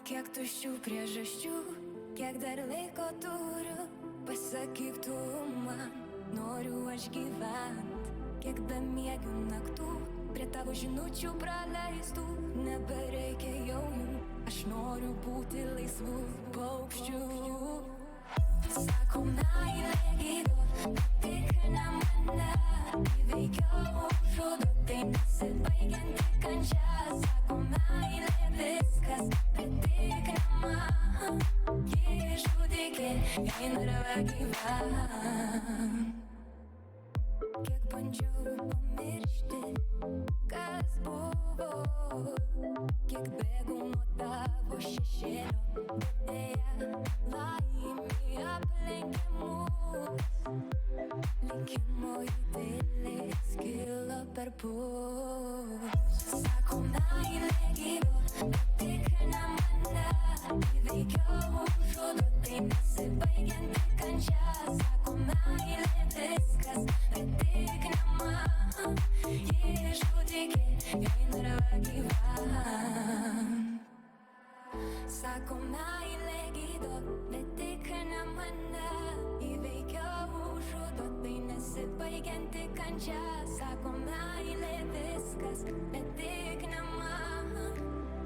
Kiek tuščių priežasčių, kiek dar laiko turiu, pasakyk tu man, noriu aš gyvent. Kiek bemiegių naktų, prie tavo žinučių praleistų, nebereikia jau jų, aš noriu būti laisvų paukščių. Sako meilė gydo, patikrina mane, įveikiau žudo, tai nesibaigianti kančia. Sako meilė viskas, patikrinama, ji žudikė, jai nerva gyvent. Kiek bandžiau pamiršti, kas buvo, kiek bėgau nuo tavo šešėlio, bet deja laimė aplenkė mus. Likimo idilė skilo perpus. Sako meilė gydo, patikrina mane, įveikiau žudo, tai nesibaigianti kančia. Sako meilė viskas, patikrinama, ji žudikė, jai nerva gyvent. Sako meilė gydo, patikrina mane, įveikiau žudo, tai nesibaigianti kančia. Sako meilė viskas, patikrinama,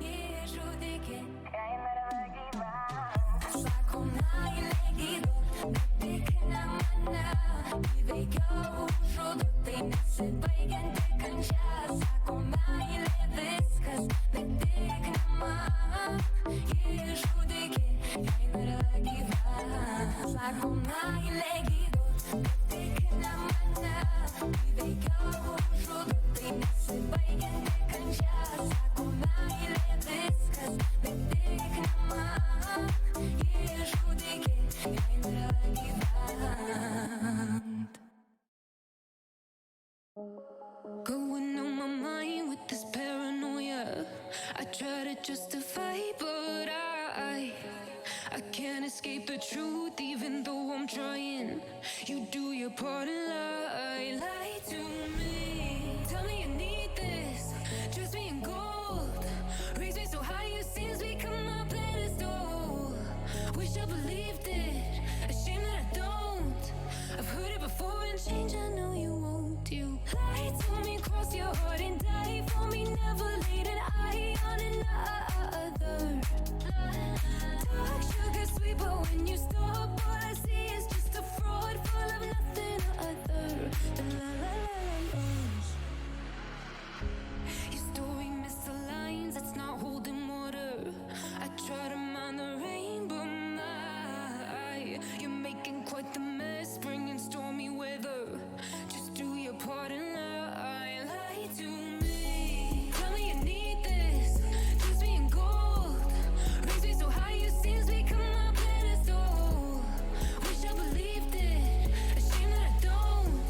ji žudikė, jai nerva gyvent. Sako meilė gydo, patikrina mane, įveikiau žudo, tai nesibaigianti kančia. Sako meilė viskas, patikrinama, ji žudikė, jai nerva gyvent. Sako meilė gydo, patikina mane, įveikiau žudo, tai nesibaigianti kančia. Sako meilė viskas, patikrinama, ji žudikė, jai nerva gyvent. Going on my mind with this paranoia, I try to justify, but I can't escape the truth, even though I'm trying. You do your part and lie to me. Tell me you need this, dress me in gold, raise me so high your sins become my pedestal. Wish I believed it, ashamed that I don't. I've heard it before and change, I know you won't. You lie to me, cross your heart and die for me, never laid an eye on another. Dark sugar sweet, but when you stop, all I see is just a fraud full of nothing other. La la la la. Your story misaligns, it's not holding water. I try to mind the rain, but you're making quite the mess, bringing stormy weather. Just do your part and lie to me. Tell me you need this, dress me in gold, raise me so high your sins become my pedestal. Wish I believed it, ashamed that I don't.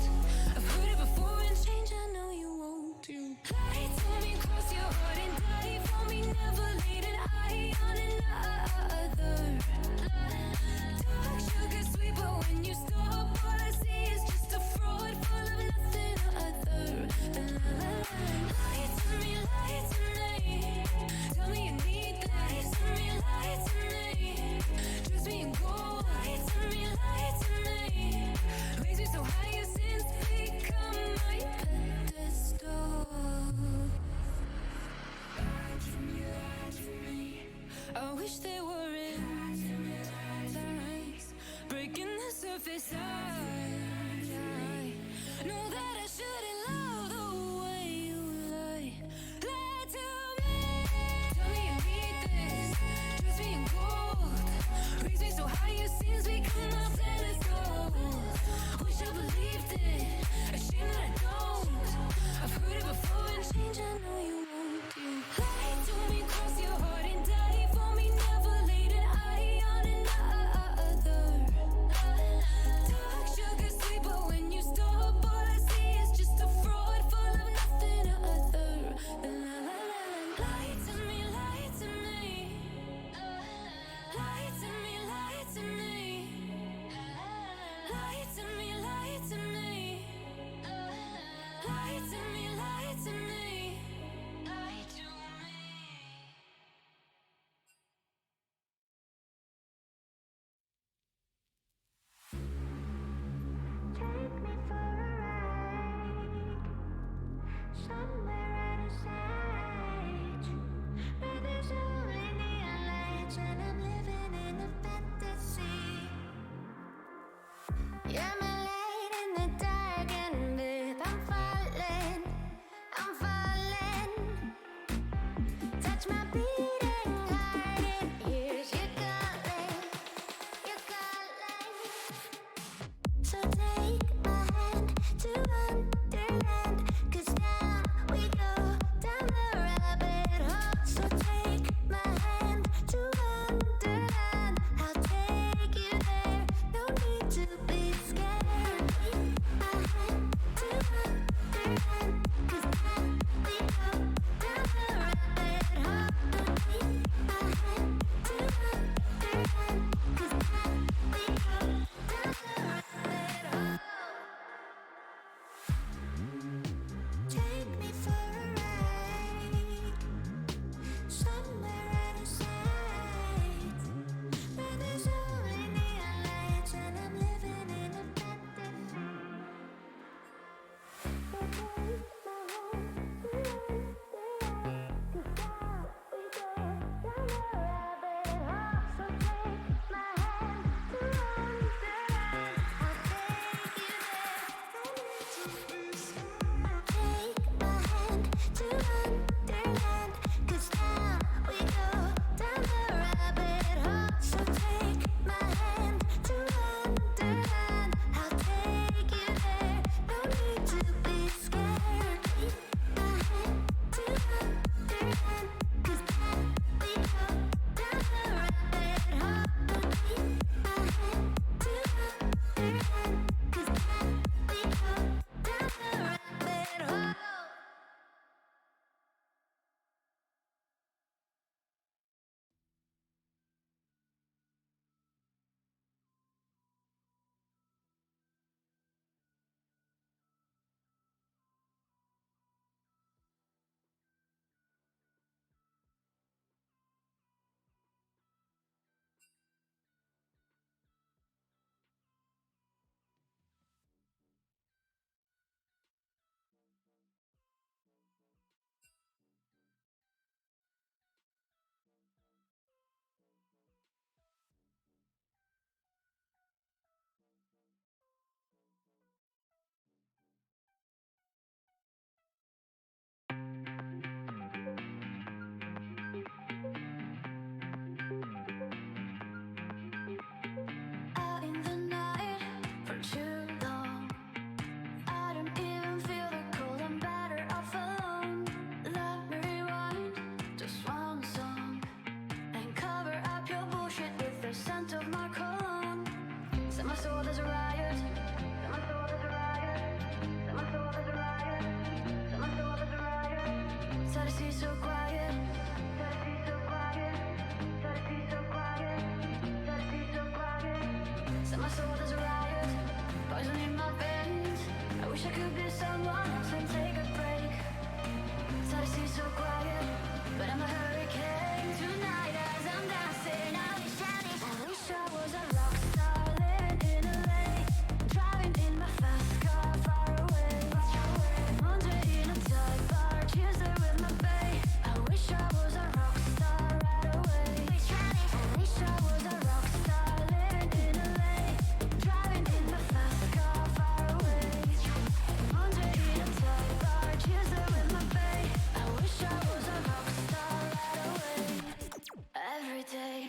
I've heard it before and change, I know you won't. You lie to me, cross your heart and die for me, never laid an eye on another. Dark sugar sweet, but when you stop, all I see is just a fraud full of nothing other. Lie to me, tell me you need that. Lie to me, dress me in gold. Lie to me, raise me so high your sins become my pedestal. Lie to me, I wish they were in lies, breaking the surface. I know that I shouldn't love the way you lie. Lie to me, tell me you need this, dress me in gold, raise me so high your sins become my pedestal. Wish I believed it, ashamed that I don't. I've heard it before and change, I know you won't. You lie to me, cross your heart and die for me, never lay Every day,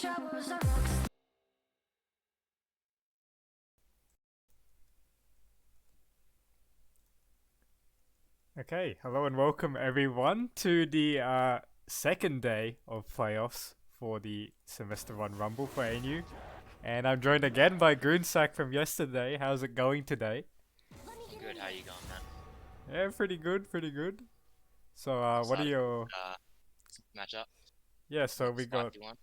Okay, hello and welcome everyone to the second day of playoffs for the Semester 1 Rumble for ANU. And I'm joined again by Goonsack from yesterday. How's it going today? Good, how you going, man? Yeah, pretty good, pretty good. So, what are Excited your... matchup. Yeah, so Another we got... spicy one.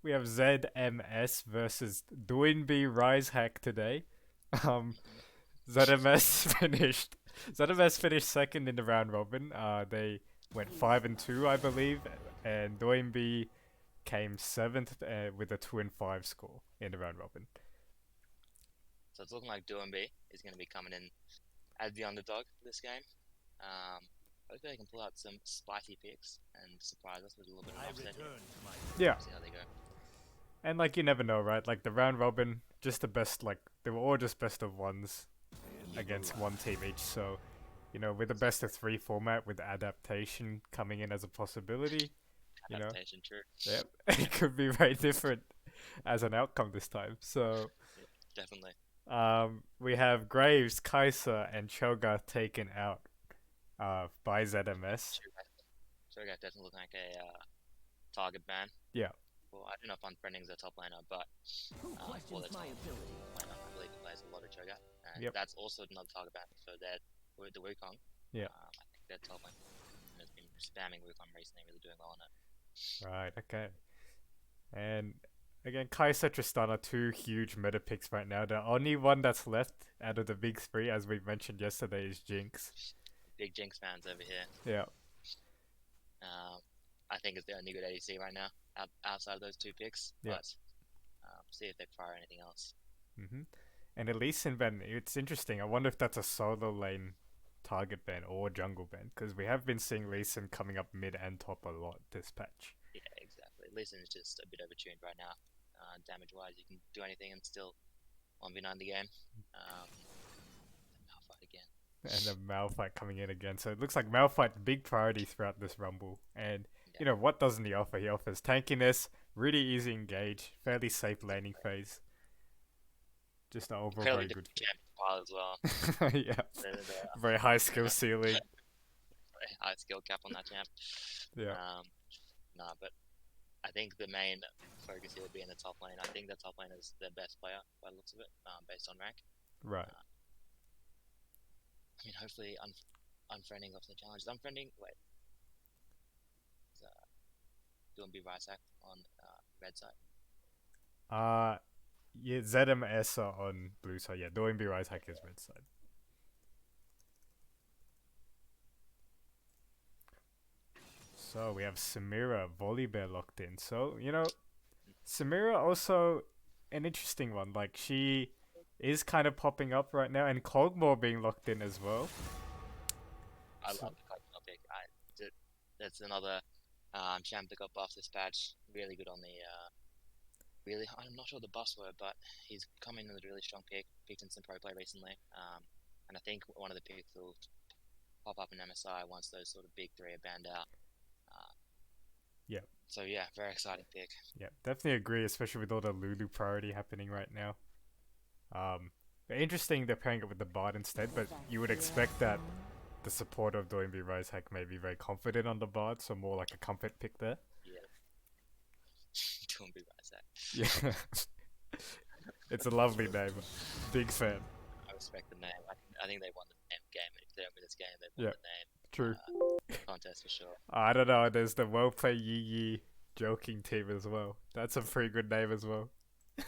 We have ZMS versus Doinby Rise Hack today. Um, ZMS finished... ZMS finished second in the round robin. They went 5-2, I believe, and Doinby came seventh with a 2-5 score in the round robin. So it's looking like Duembe is going to be coming in as the underdog for this game. Hopefully they can pull out some spicy picks and surprise us with a little bit of an upset here. Yeah, See how they go. and like you never know, right? Like the round robin, just the best. Like they were all just best of ones against one team each. So, you know, with the best of 3 format with adaptation coming in as a possibility, you know, Adaptation, true. yep, it could be very different as an outcome this time. So, Yeah, definitely. we have Graves, Kaiser, and Choga taken out by ZMS. Shoga definitely looking like a target ban. Yeah. Well, I don't know if Unfriending's a top laner, but for the top laner, I believe he plays a lot of Choga. And Yep. that's also another target ban for the Wukong. Yeah. I think their top lane has been spamming Wukong recently, really doing well on it. Right, okay. And again, Kai'Sa, Tristana, two huge meta picks right now. The only one that's left out of the big three, as we mentioned yesterday, is Jinx. Big Jinx fans over here. Yeah. I think it's the only good ADC right now, outside of those two picks. Yeah. But see if they fire anything else. And at least in ban, it's interesting. I wonder if that's a solo lane target ban or jungle ban, because we have been seeing Lee Sin coming up mid and top a lot this patch. Yeah, exactly. Lee Sin is just a bit overtuned right now. Damage-wise, you can do anything and still 1v9 the game. Malphite again. And a Malphite coming in again. So it looks like Malphite big priority throughout this rumble. And you know what doesn't he offer? He offers tankiness, really easy engage, fairly safe laning phase. Just an overall Fairly very good champion pile as well. yeah. Very high skill ceiling. Very high skill cap on that champ. Yeah. But I think the main focus here would be in the top lane. I think the top lane is the best player by the looks of it, based on rank. Right. I mean, hopefully Unfriending off the challenge. Is Unfriending, wait. Doing B Rice Hack on red side. Yeah, ZMS are on blue side. Yeah, doing B Rise Hack is red side. So we have Samira Volibear locked in. So, you know, Samira also an interesting one. Like, she is kind of popping up right now, and Kog'Maw being locked in as well. I love the Kog'Maw pick. That's another champ that got buffed this patch. Really good on the. Really, I'm not sure the buffs were, but he's come in with a really strong pick. Picked in some pro play recently, and I think one of the picks will pop up in MSI once those sort of big three are banned out. Yeah. So yeah, very exciting pick. Yeah, definitely agree, especially with all the Lulu priority happening right now. Interesting they're pairing it with the bard instead, but you would expect that the support of Doinby Rise Hack may be very confident on the bard, so more like a comfort pick there. Yeah. Doinby Rise Hack. Yeah. It's a lovely name. Big fan. I respect the name. I think they won the name game, and if they don't win this game, they won the name. True. Contest for sure. I don't know. There's the Well Play Yi Yi joking team as well. That's a pretty good name as well.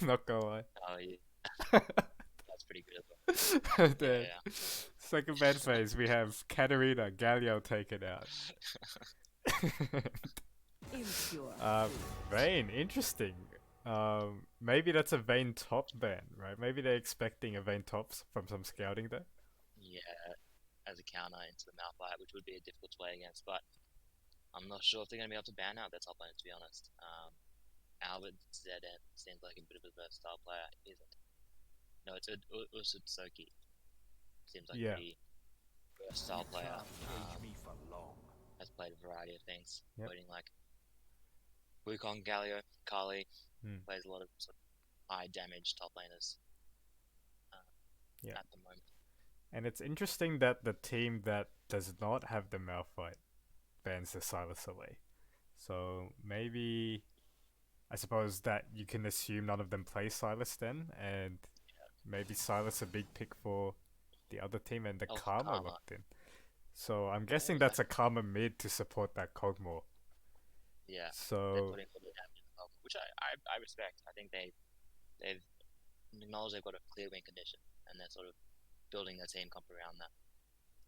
Not gonna lie. Oh yeah. That's pretty good as well. Yeah. Second ban phase, we have Katarina Galio taken out. Vayne, interesting. Maybe that's a Vayne top ban, right? Maybe they're expecting a Vayne tops from some scouting there. Yeah, as a counter into the Malphite, which would be a difficult to play against, but I'm not sure if they're going to be able to ban out their top lane, to be honest. Albert ZN seems like a bit of a versatile player, isn't? No, it's Usud Soki. Seems like a pretty versatile player. Has played a variety of things, including like Wukong, Galio, Kali, Hmm. plays a lot of sort of high damage top laners Yeah. at the moment. And it's interesting that the team that does not have the Malphite bans the Silas away. So maybe I suppose that you can assume none of them play Silas then, and maybe Silas a big pick for the other team and the Oh, Karma Karma. locked in. So I'm Yeah, guessing that's a Karma mid to support that Kog'Maw. yeah. They're So putting all the damage in the Pokemon, which I respect. I think they've acknowledged they've got a clear win condition, and they're sort of building their team comp around that.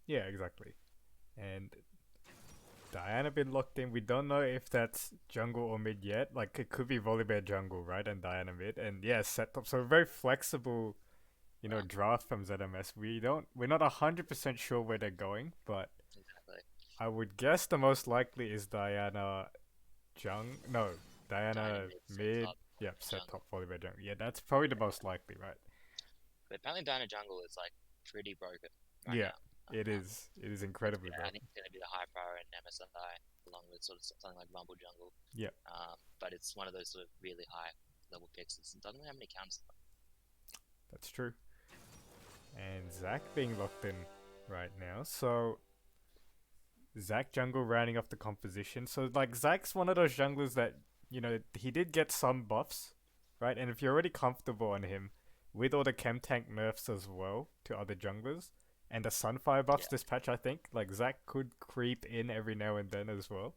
yeah, exactly. And Diana been locked in. We don't know if that's jungle or mid yet. Like it could be Volibear jungle, right? And Diana mid. And yeah, set top. So very flexible, Wow, draft from ZMS. We're not 100% sure where they're going, but exactly. I would guess the most likely is Diana no, Diana Diana mid set mid. top Yep, and set jungle. top Volibear jungle. Yeah, that's probably the most likely, right? But apparently Diana jungle is like pretty broken right Yeah, now. it Um, is. It is it's, incredibly I broken. think it's going to be the high priority in MSI along with sort of something like Rumble Jungle. Yeah, But it's one of those sort of really high level picks. It doesn't really have any counters. that's true. And Zach being locked in right now. So Zach jungle rounding off the composition. So like Zach's one of those junglers that he did get some buffs, right? And if you're already comfortable on him, with all the chem tank nerfs as well to other junglers, and the Sunfire buffs Yeah, this patch, I think like Zach could creep in every now and then as well.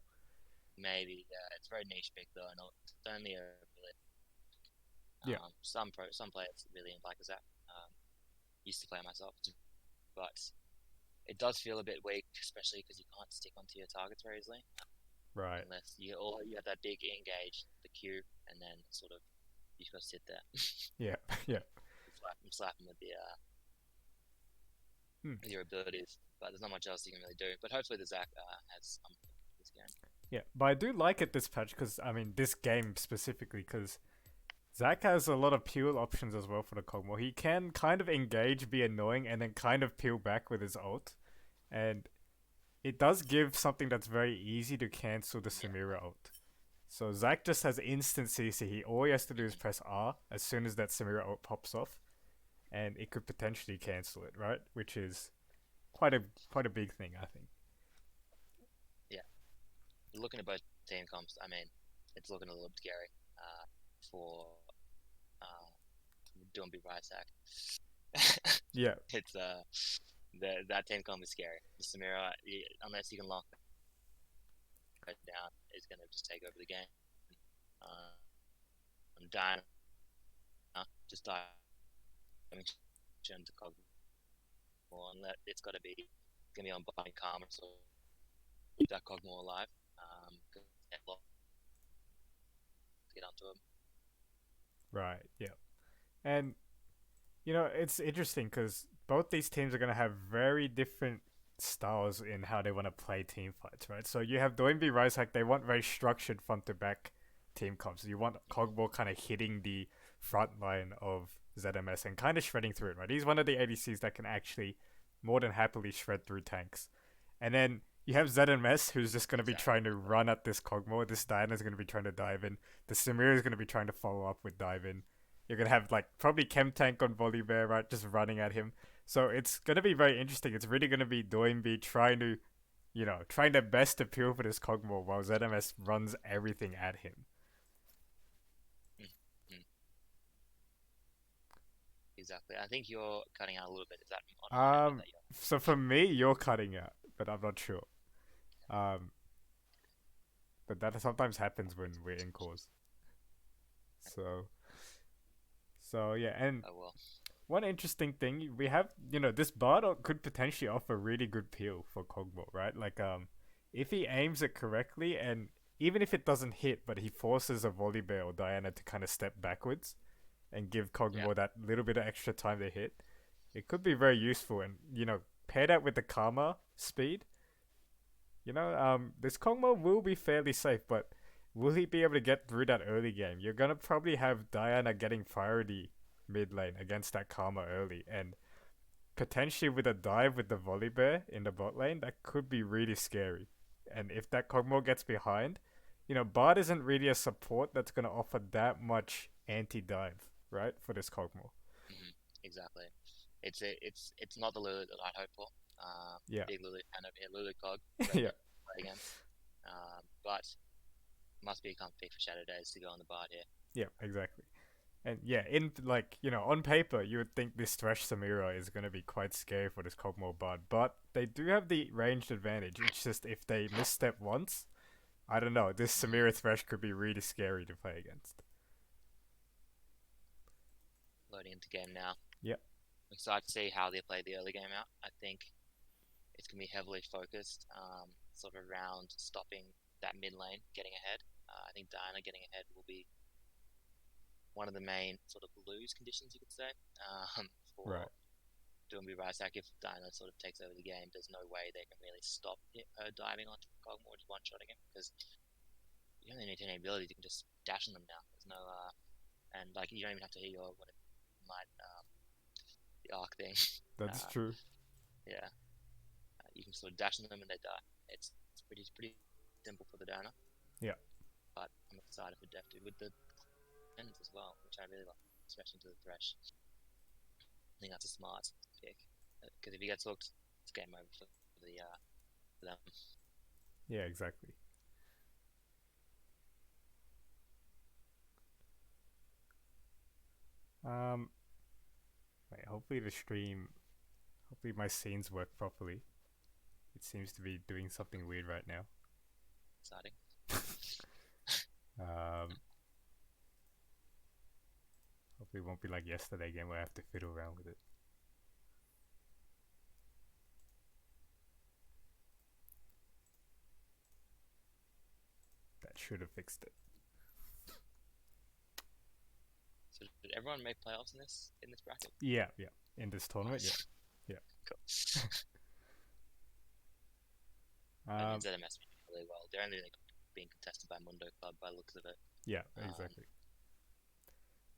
maybe. Yeah, it's a very niche pick though, and it's only a really Yeah, some players really like that. Used to play myself, but it does feel a bit weak, especially because you can't stick onto your targets very easily right. unless you have that big engage, the Q, and then sort of you just gotta sit there, Yeah, yeah. slap them Hmm. with your abilities. But there's not much else you can really do. But hopefully the Zac has some this game. Yeah, but I do like it this patch because I mean this game specifically because Zac has a lot of peel options as well for the Kog'Maw. He can kind of engage, be annoying, and then kind of peel back with his ult. And it does give something that's very easy to cancel the Yeah, Samira ult. So Zac just has instant CC. All he has to do is press R as soon as that Samira ult pops off, and it could potentially cancel it, right? Which is quite a quite a big thing, I think. yeah. Looking at both team comps, I mean, it's looking a little bit scary for uh, doing big right Zac. Yeah, It's that team comp is scary. The Samira, unless you can lock it down, is going to just take over the game. And Diana just diving into Cogmore, and it's got to be going to be on buying Karma, so keep that Cogmore alive. To get onto him. right. Yeah, and it's interesting because both these teams are going to have very different styles in how they want to play team fights, right? So you have Doinby Hack, they want very structured front to back team comps. You want Cogball kind of hitting the front line of ZMS and kind of shredding through it, right? He's one of the ADCs that can actually more than happily shred through tanks. And then you have ZMS who's just going to be Exactly. trying to run at this Kog'Maw. This Diana's going to be trying to dive in. The Samira is going to be trying to follow up with dive in. You're gonna have like probably Chem Tank on Volibear, right, just running at him. So it's gonna be very interesting. It's really gonna be Doinby trying to, trying their best to peel for this Kog'Maw while ZMS runs everything at him. Mm-hmm. Exactly. I think you're cutting out a little bit. Is that on my end or Um, that you're? so for me, you're cutting out, but I'm not sure. Um, but that sometimes happens when we're in cause. So, so yeah, and Oh well. one interesting thing we have, this bard could potentially offer really good peel for Kog'Maw, right? Like, if he aims it correctly, and even if it doesn't hit, but he forces a Volibear or Diana to kind of step backwards and give Yeah. Kog'Maw that little bit of extra time to hit, it could be very useful. And pair that with the Karma speed, this Kog'Maw will be fairly safe, but will he be able to get through that early game? You're gonna probably have Diana getting priority mid lane against that Karma early, and potentially with a dive with the Volibear in the bot lane, that could be really scary. And if that Kog'Maw gets behind, you know, Bard isn't really a support that's gonna offer that much anti-dive, right, for this Kog'Maw. Exactly. It's not the Lulu that I'd hope for. Yeah. Big Lulu fan over here, Lulu Cog, Yeah. play against. But must be a comfort pick for Shadow Days to go on the Bard here. Yeah, exactly. And yeah, in like, you know, on paper, you would think this Thresh Samira is going to be quite scary for this Kog'Maw Bard, but they do have the ranged advantage. It's just if they misstep once, I don't know, this Samira Thresh could be really scary to play against. Loading into game now. Yep. I'm excited to see how they play the early game out. I think it's going to be heavily focused, sort of around stopping that mid lane, getting ahead. I think Diana getting ahead will be one of the main sort of lose conditions, you could say, for Right. Doomby Rysak. If Diana sort of takes over the game, there's no way they can really stop her diving onto Kog'Maw, just one-shotting him, because you don't need any abilities. You can just dash on them now. There's no, and like you don't even have to hit your the arc thing. That's Uh, true. Yeah, you can sort of dash on them and they die. It's pretty simple for the Diana. Yeah. But I'm excited for Def to with the ends as well, which I really like, especially to the Thresh. I think that's a smart pick, because if he gets hooked, it's game over for them. Yeah, exactly. Wait, hopefully hopefully my scenes work properly. It seems to be doing something weird right now. Exciting. Hopefully it won't be like yesterday game where I have to fiddle around with it. That should have fixed it. So did everyone make playoffs in this bracket? Yeah. In this tournament, yeah. Cool. Yeah. ZMS really well. They're only being contested by Mundo Club by looks of it. Yeah, exactly.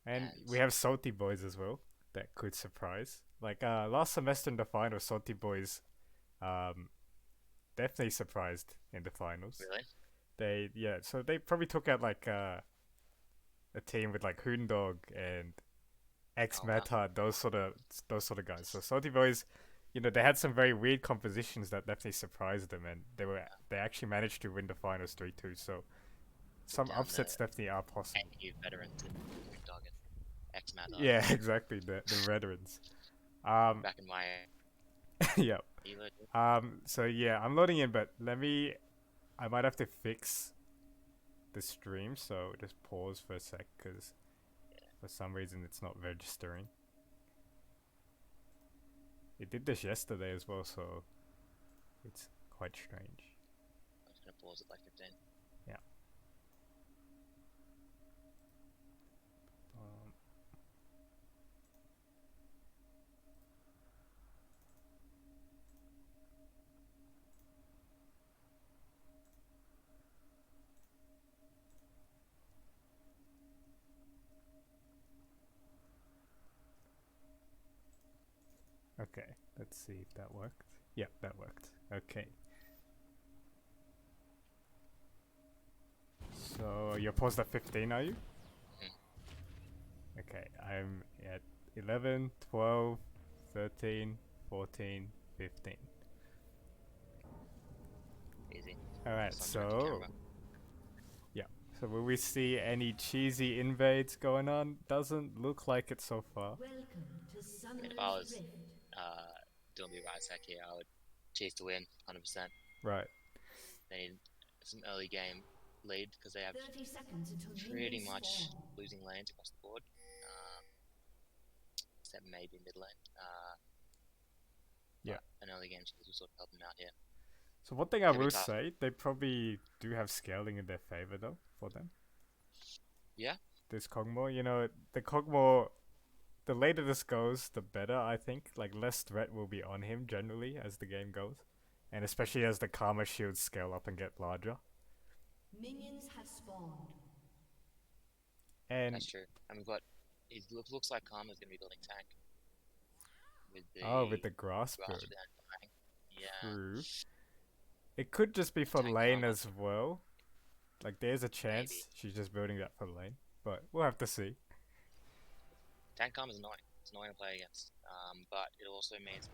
And we have Salty Boys as well that could surprise. Like last semester in the finals, Salty Boys definitely surprised in the finals. Really? So they probably took out like a team with like Hoondog and X Meta, those sort of guys. So Salty Boys, you know, they had some very weird compositions that definitely surprised them, and they actually managed to win the finals 3-2. So some upsets definitely are possible. And new veterans in Hoondog and X Meta. Yeah, exactly, the veterans. Back in my yeah. So yeah, I'm loading in, but I might have to fix the stream, so just pause for a sec, because for some reason it's not registering. It did this yesterday as well, so it's quite strange. I'm just gonna pause at like 15. Yeah. Okay, let's see if that worked. Yeah, that worked. Okay. So you're paused at 15, are you? Okay, I'm at 11, 12, 13, 14, 15. Easy. Alright, so yeah. So will we see any cheesy invades going on? Doesn't look like it so far. If I was Doomby Rysak here, I would chase to win 100%. Right. They need some early game lead because they have pretty much losing lanes across the board, except maybe mid lane. Yeah. An early game will sort of help them out here. So one thing I will say, they probably do have scaling in their favor though for them. Yeah. This Kog'Maw, you know, the Kog'Maw, the later this goes, the better, I think. Like, less threat will be on him generally as the game goes. And especially as the Karma shields scale up and get larger. Minions have spawned. And that's true. And it looks like Karma's going to be building tank. With the grass bird. Yeah. True. It could just be for lane as well. Like there's a chance Maybe. she's just building that for lane, but we'll have to see. Tank Karma is annoying. It's annoying to play against. But it also means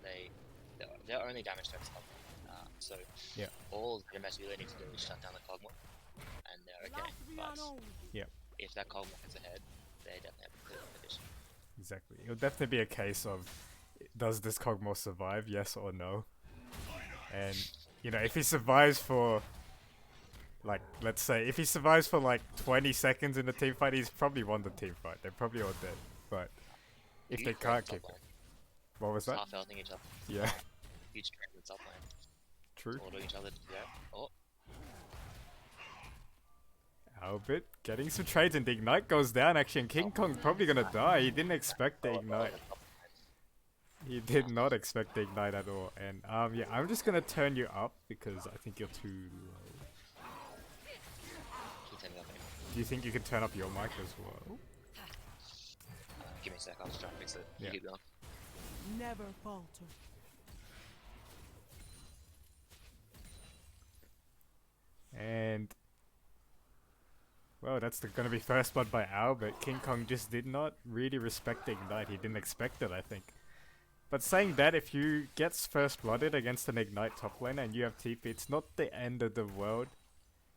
they're only damage threats. So Yeah. all ZMS really need to do is shut down the Cogmore, and they're okay. But Yeah. if that Cogmore gets ahead, they definitely have a clear competition. Exactly. It'll definitely be a case of, does this Kog'Maw survive, yes or no? And, you know, if he survives for, like, let's say, if he survives for like 20 seconds in the team fight, he's probably won the team fight. They're probably all dead. But if they Huge trade can't top keep it. lane. What was that? Half healthing each other. Yeah, Huge trade with top lane. true. Ordering each other to go. Oh, Albert getting some trades and the Ignite goes down actually, and King Kong's probably gonna die. He didn't expect the Ignite. He did not expect the Ignite at all. And yeah, I'm just gonna turn you up because I think you're too low. keep turning up anymore. Do you think you could turn up your mic as well? Give me a sec, I'll just try and fix it. You Yeah. keep going. Never falter. And well, that's gonna be first blood by Albert. King Kong just did not really respect the Ignite. He didn't expect it, I think. But saying that, if you get first blooded against an Ignite top lane and you have TP, it's not the end of the world.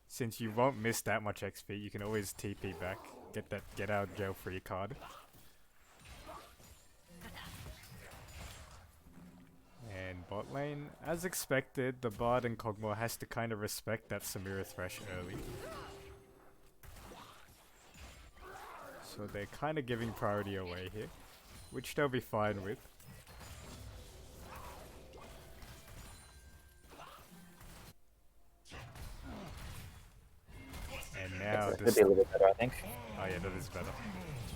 Since you won't miss that much XP, you can always TP back, get that get out of jail free card. And bot lane, as expected, the Bard and Kog'Maw has to kind of respect that Samira Thresh early. So they're kind of giving priority away here, which they'll be fine with. And now Could this, be a little bit better, I think. oh yeah, that is better.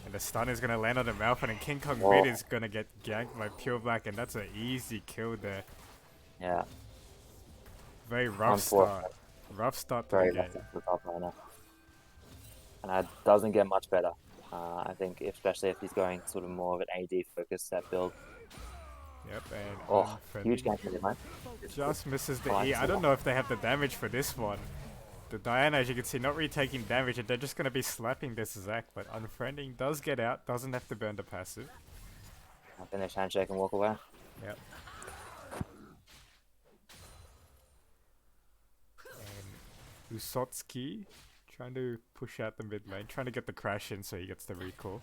And the stun is gonna land on the Malphite, and King Kong Whoa. mid is gonna get ganked by Pure Black, and that's an easy kill there. Yeah, Very rough start. Unfortunate. Rough start to very the lucky game. for the top liner. And it doesn't get much better. I think, especially if he's going sort of more of an AD focused set build. Yep, and Oh, unfriendly. huge gank from him, man. Just misses the Oh, E. I don't know if they have the damage for this one. The Diana, as you can see, not really taking damage, and they're just going to be slapping this Zac, but Unfriending does get out, doesn't have to burn the passive. I'll finish handshake and walk away. Yep. And Usotsky trying to push out the mid lane, trying to get the crash in so he gets the recall.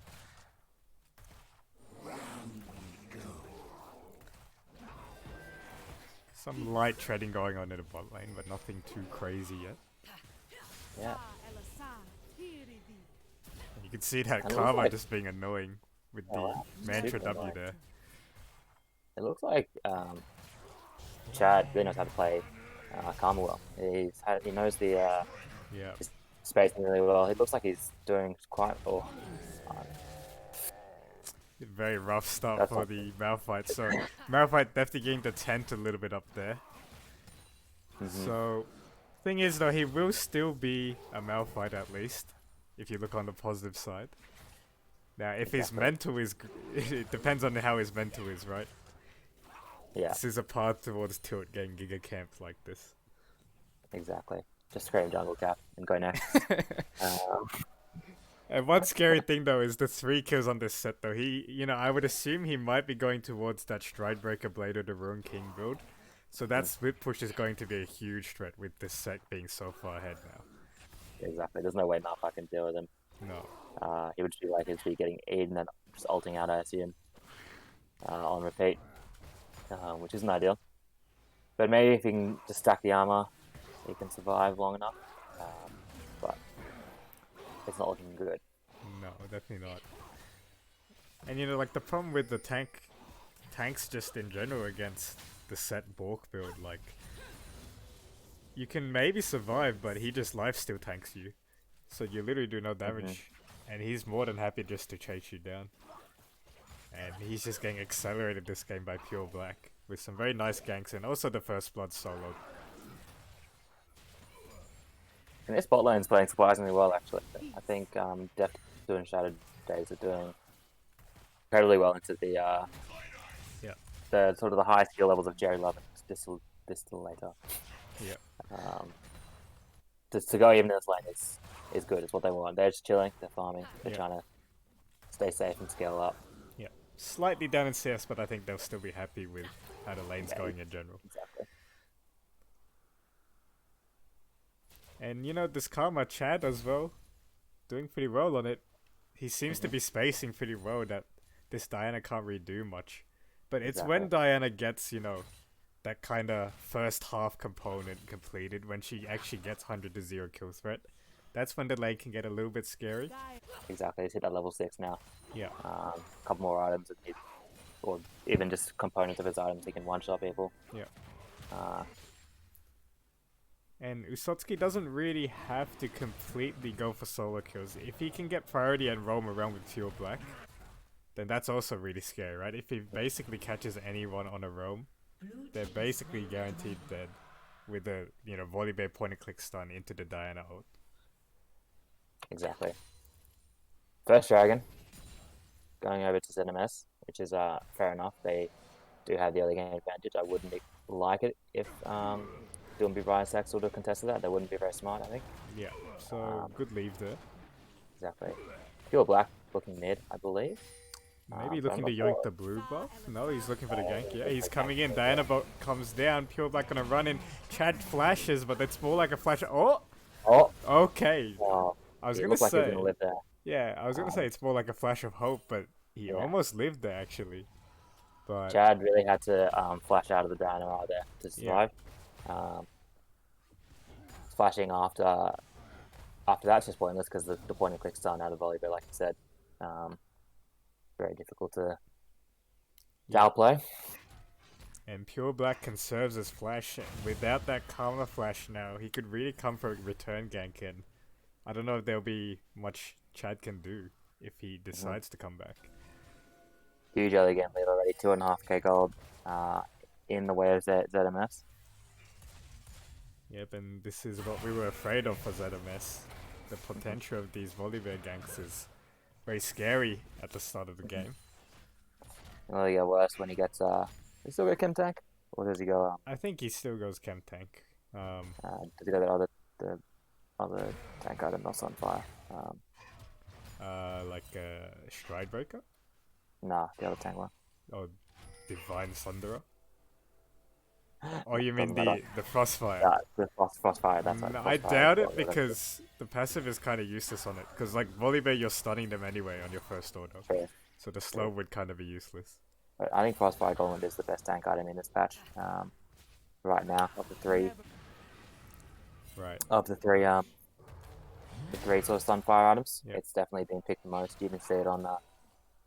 Some light treading going on in the bot lane, but nothing too crazy yet. Yeah. And you can see that It looks Karma like- just being annoying with the Oh, wow. mantra Super W annoying. there. It looks like Chad really knows how to play Karma well. He knows the Yeah. spacing really well. It looks like he's doing quite well. Very rough start That's for not- the Malphite. So Malphite definitely getting the tent a little bit up there. Mhm. So thing is though, he will still be a Malphite at least, if you look on the positive side. Now, if his Exactly. mental is, it depends on how his mental is, right? Yeah, This is a path towards Tilt getting Giga Camp like this. exactly. Just create a jungle cap and go next. And one scary thing though is the 3 kills on this set though. I would assume he might be going towards that Stridebreaker Blade of the Ruin King build. So that split push is going to be a huge threat with this set being so far ahead now. Exactly. There's no way Malphite can deal with him. No. He would just be like he'd be getting Aid and then just ulting out, I assume, on repeat, which isn't ideal. But maybe if he can just stack the armor, he can survive long enough. But it's not looking good. No, definitely not. And like the problem with the tanks just in general against the set Bork build, like you can maybe survive, but he just lifesteal tanks you, so you literally do no damage, and he's more than happy just to chase you down. And he's just getting accelerated this game by Pure Black with some very nice ganks and also the first blood solo. And this bot lane's playing surprisingly well, actually. I think Deft 2 and Shattered Days are doing incredibly well into the the sort of the high skill levels of Jerry Love and Distillator. Yeah. to go even in this lane is good. It's what they want. They're just chilling. They're farming. They're Yeah. trying to stay safe and scale up. Yeah, slightly down in CS, but I think they'll still be happy with how the lane's Yeah. going in general. Exactly. And you know, this Karma Chad as well, doing pretty well on it. He seems to be spacing pretty well that this Diana can't really do much. But it's when Exactly. Diana gets, you know, that kind of first half component completed, when she actually gets 100 to 0 kill threat. That's when the lane can get a little bit scary. Exactly. He's hit that level 6 now. Yeah, A couple more items, and or even just components of his items, he can one-shot people. yeah. Uh, And Usotsuki doesn't really have to completely go for solo kills. If he can get priority and roam around with Pure Black, then that's also really scary, right? If he basically catches anyone on a roam, they're basically guaranteed dead with a, you know, Volibear point and click stun into the Diana ult. exactly. First dragon going over to ZMS, which is fair enough. They do have the early game advantage. I wouldn't like it if Doomby Ryzack sort of contested that. That wouldn't be very smart, I think. Yeah, so good leave there. Exactly. Pure Black looking mid, I believe. Maybe but I'm looking to not yoink sure. the blue buff? No, he's looking for the gank. Yeah, he's coming in. Diana comes down. Pure Black gonna run in. Chad flashes, but it's more like a flash. Oh! Oh, Okay. wow. I was It gonna looked like he was say. gonna live there. Yeah, I was gonna say it's more like a flash of hope, but he Yeah. almost lived there actually. But Chad really had to flash out of the Diana there to Yeah. survive. Flashing after that's just pointless because the point and click stun out of volley, but like you said, very difficult to outplay. and Pure Black conserves his flash. Without that Karma flash now, he could really come for a return gank, and I don't know if there'll be much Chad can do if he decides to come back. Huge early game lead already, 2.5k gold in the way of ZMS. Yep, and this is what we were afraid of for ZMS. The potential of these Volibear ganks is very scary at the start of the game. It'll get worse when he gets does he still go Chem Tank? Or does he go I think he still goes Chem Tank. does he go the other tank item that's on fire? Like Stride Breaker Nah, the other tank one. or Divine Thunderer. Oh, you mean Doesn't matter. the Frostfire? Yeah, the Frostfire, that's right. No, I Frostfire, doubt it whatever that's because the passive is kind of useless on it. Because like Volibear, you're stunning them anyway on your first order, true. so the slow would kind of be useless. But I think Frostfire Golem is the best tank item in this patch. Right now, of the three Right. the three sort of Sunfire items, Yep. it's definitely been picked the most. You can see it on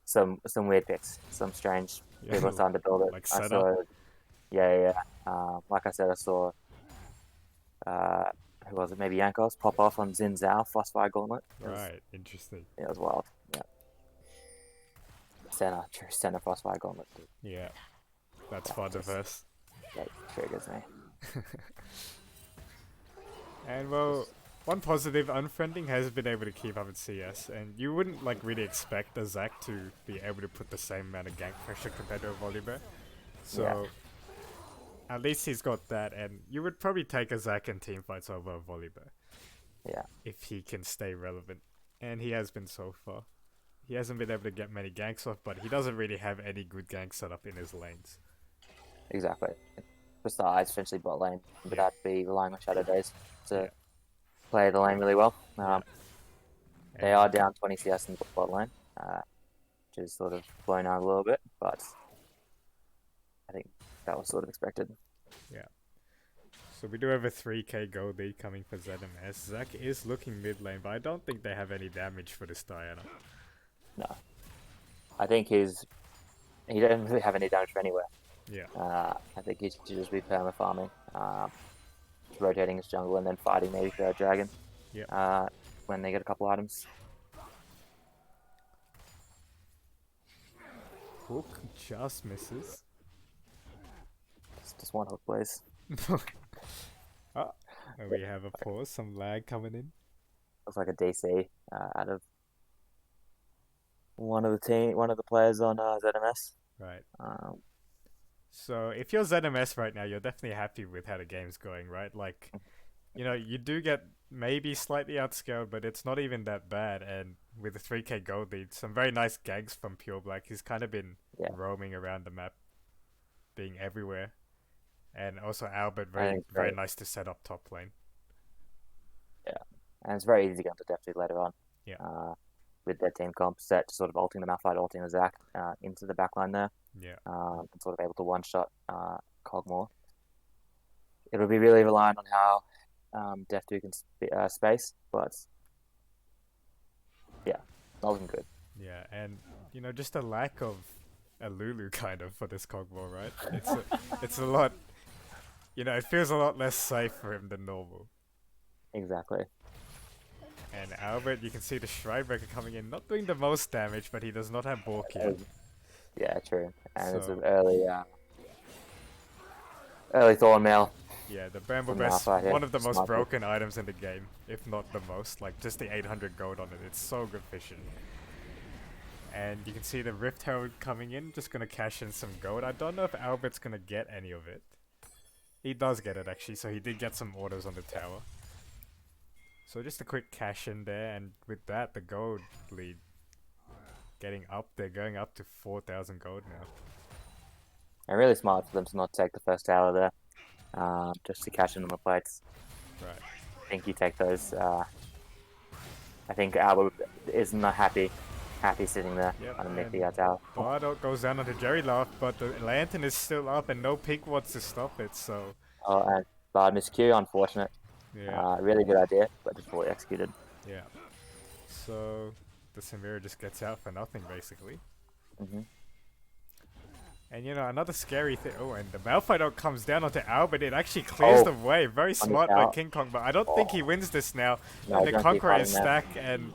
some weird picks, some strange Yeah, people are starting to build it. like I Senna. saw, yeah. Like I said, I saw who was it? Maybe Yankos pop off on Xin Zhao Frostfire Gauntlet. Right. Interesting. It was wild. Yeah. True Senna Frostfire Gauntlet. Dude. Yeah. That's Yeah, far just- diverse. That triggers me. And well, one positive, Unfriending has been able to keep up in CS, and you wouldn't like really expect a Zac to be able to put the same amount of gank pressure compared to a Volibear. So at least he's got that, and you would probably take a Zac in teamfights over a Volibear Yeah. if he can stay relevant, and he has been so far. He hasn't been able to get many ganks off, but he doesn't really have any good gank setup in his lanes. Exactly. Besides, essentially bot lane, without be relying on Shadow Days to play the lane really well. They are down 20 CS in the bot lane, which is sort of blown out a little bit, but I think that was sort of expected. So we do have a 3k gold lead coming for ZMS. Zac is looking mid lane, but I don't think they have any damage for this Diana. No. I think he doesn't really have any damage from anywhere. Yeah. I think he should just be perma farming, rotating his jungle and then fighting maybe for a dragon. Yeah. When they get a couple items. Hook just misses. Just one hook, please. And we have a pause, some lag coming in. Looks like a DC out of one of the players on ZMS. Right. Um, So if you're ZMS right now, you're definitely happy with how the game's going, right? Like, you know, you do get maybe slightly outscaled, but it's not even that bad. And with a 3k gold lead, some very nice ganks from Pure Black. He's kind of been Yeah. roaming around the map, being everywhere. And also Albert, I very think very very- nice to set up top lane. And it's very easy to get onto Deft 2 later on. Yeah. With their team comp set to sort of ulting the Malphite, ulting the Zac into the backline there, Yeah. and sort of able to one-shot Cogmore. It'll be really reliant on how Deft 2 can space, but yeah, not looking good. Yeah, and you know, just a lack of a Lulu kind of for this Cogmore, right? It's a lot. You know, it feels a lot less safe for him than normal. Exactly. And Albert, you can see the Shrinebreaker coming in, not doing the most damage, but he does not have bulk yet. Yeah, true. And it's So- an early Thornmail. Yeah, the Bramble From Breast, Malphite, yeah. one of the most Smart pick. broken items in the game, if not the most. Like, just the 800 gold on it, it's so good fishing. And you can see the Rift Herald coming in, just gonna cash in some gold. I don't know if Albert's gonna get any of it. He does get it actually, so he did get some orders on the tower. So just a quick cash in there, and with that, the gold lead getting up there, going up to 4,000 gold now. And really smart for them to not take the first tower there, just to cash in on the plates. Right. I think you take those. I think Albert is not happy sitting there Yep, underneath and- the tower. Bardock goes down onto Jerry Laugh, but the lantern is still up and no pink wants to stop it, so Oh, and Bard miscue, unfortunate. yeah. Really good idea, but just poorly executed. Yeah. So the Samira just gets out for nothing basically. Hmm. And you know, another scary thing. Oh, and the Malphite ult comes down onto Albert. It actually clears Oh. the way. Very the smart by tower. King Kong, but I don't think he wins this now. No, And I the don't think Conqueror is fighting that. stacked, and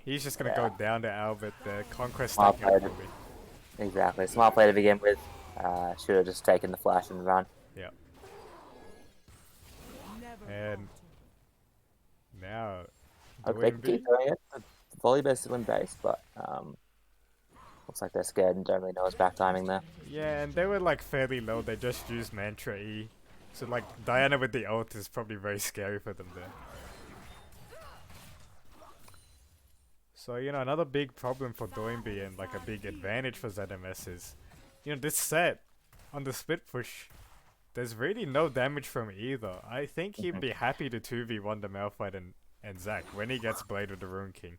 he's just gonna go down to Albert. The Conqueror Smart stacking up played. fully. Exactly. Smart play to begin with. Should have just taken the flash and run. Yeah. Never And falter. now, Hope they Dwayne can B. keep doing it. The volley base still in base, but looks like they're scared and don't really know what's back timing there. Yeah, and they were like fairly low. They just used Mantra E. So like Diana with the ult is probably very scary for them there. So you know, another big problem for Doinby and like a big advantage for ZMS is, you know, this set on the split push, there's really no damage from either. I think he'd be happy to 2v1 the Malphite and Zac when he gets Blade with the Rune King.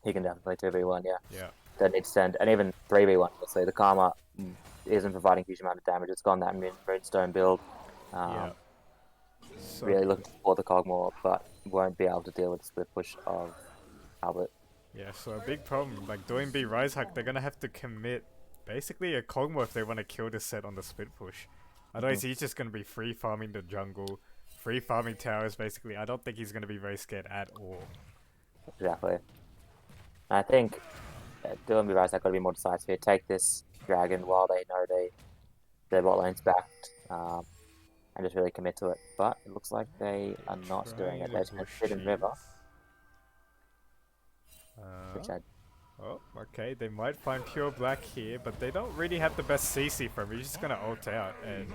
He can definitely 2v1, yeah. Yeah. Don't need to send, and even 3v1, honestly. The Karma isn't providing huge amount of damage. It's gone that Moonstone build. Yeah. So, Really looking to support the Cogmore, but won't be able to deal with the split push of Albert. yeah, so a big problem, like Doinby Risehack, they're gonna have to commit basically a Kog'Maw if they want to kill this set on the split push. Otherwise he's just gonna be free farming the jungle, free farming towers basically. I don't think he's gonna be very scared at all. Exactly. And I think Dylan B. Rice got to be more decisive here. Take this dragon while they know their bot lane's backed, and just really commit to it. But it looks like they are not doing it. They're just going to sit in river, which I Oh, okay, they might find Pure Black here, but they don't really have the best CC from him. He's just gonna ult out, and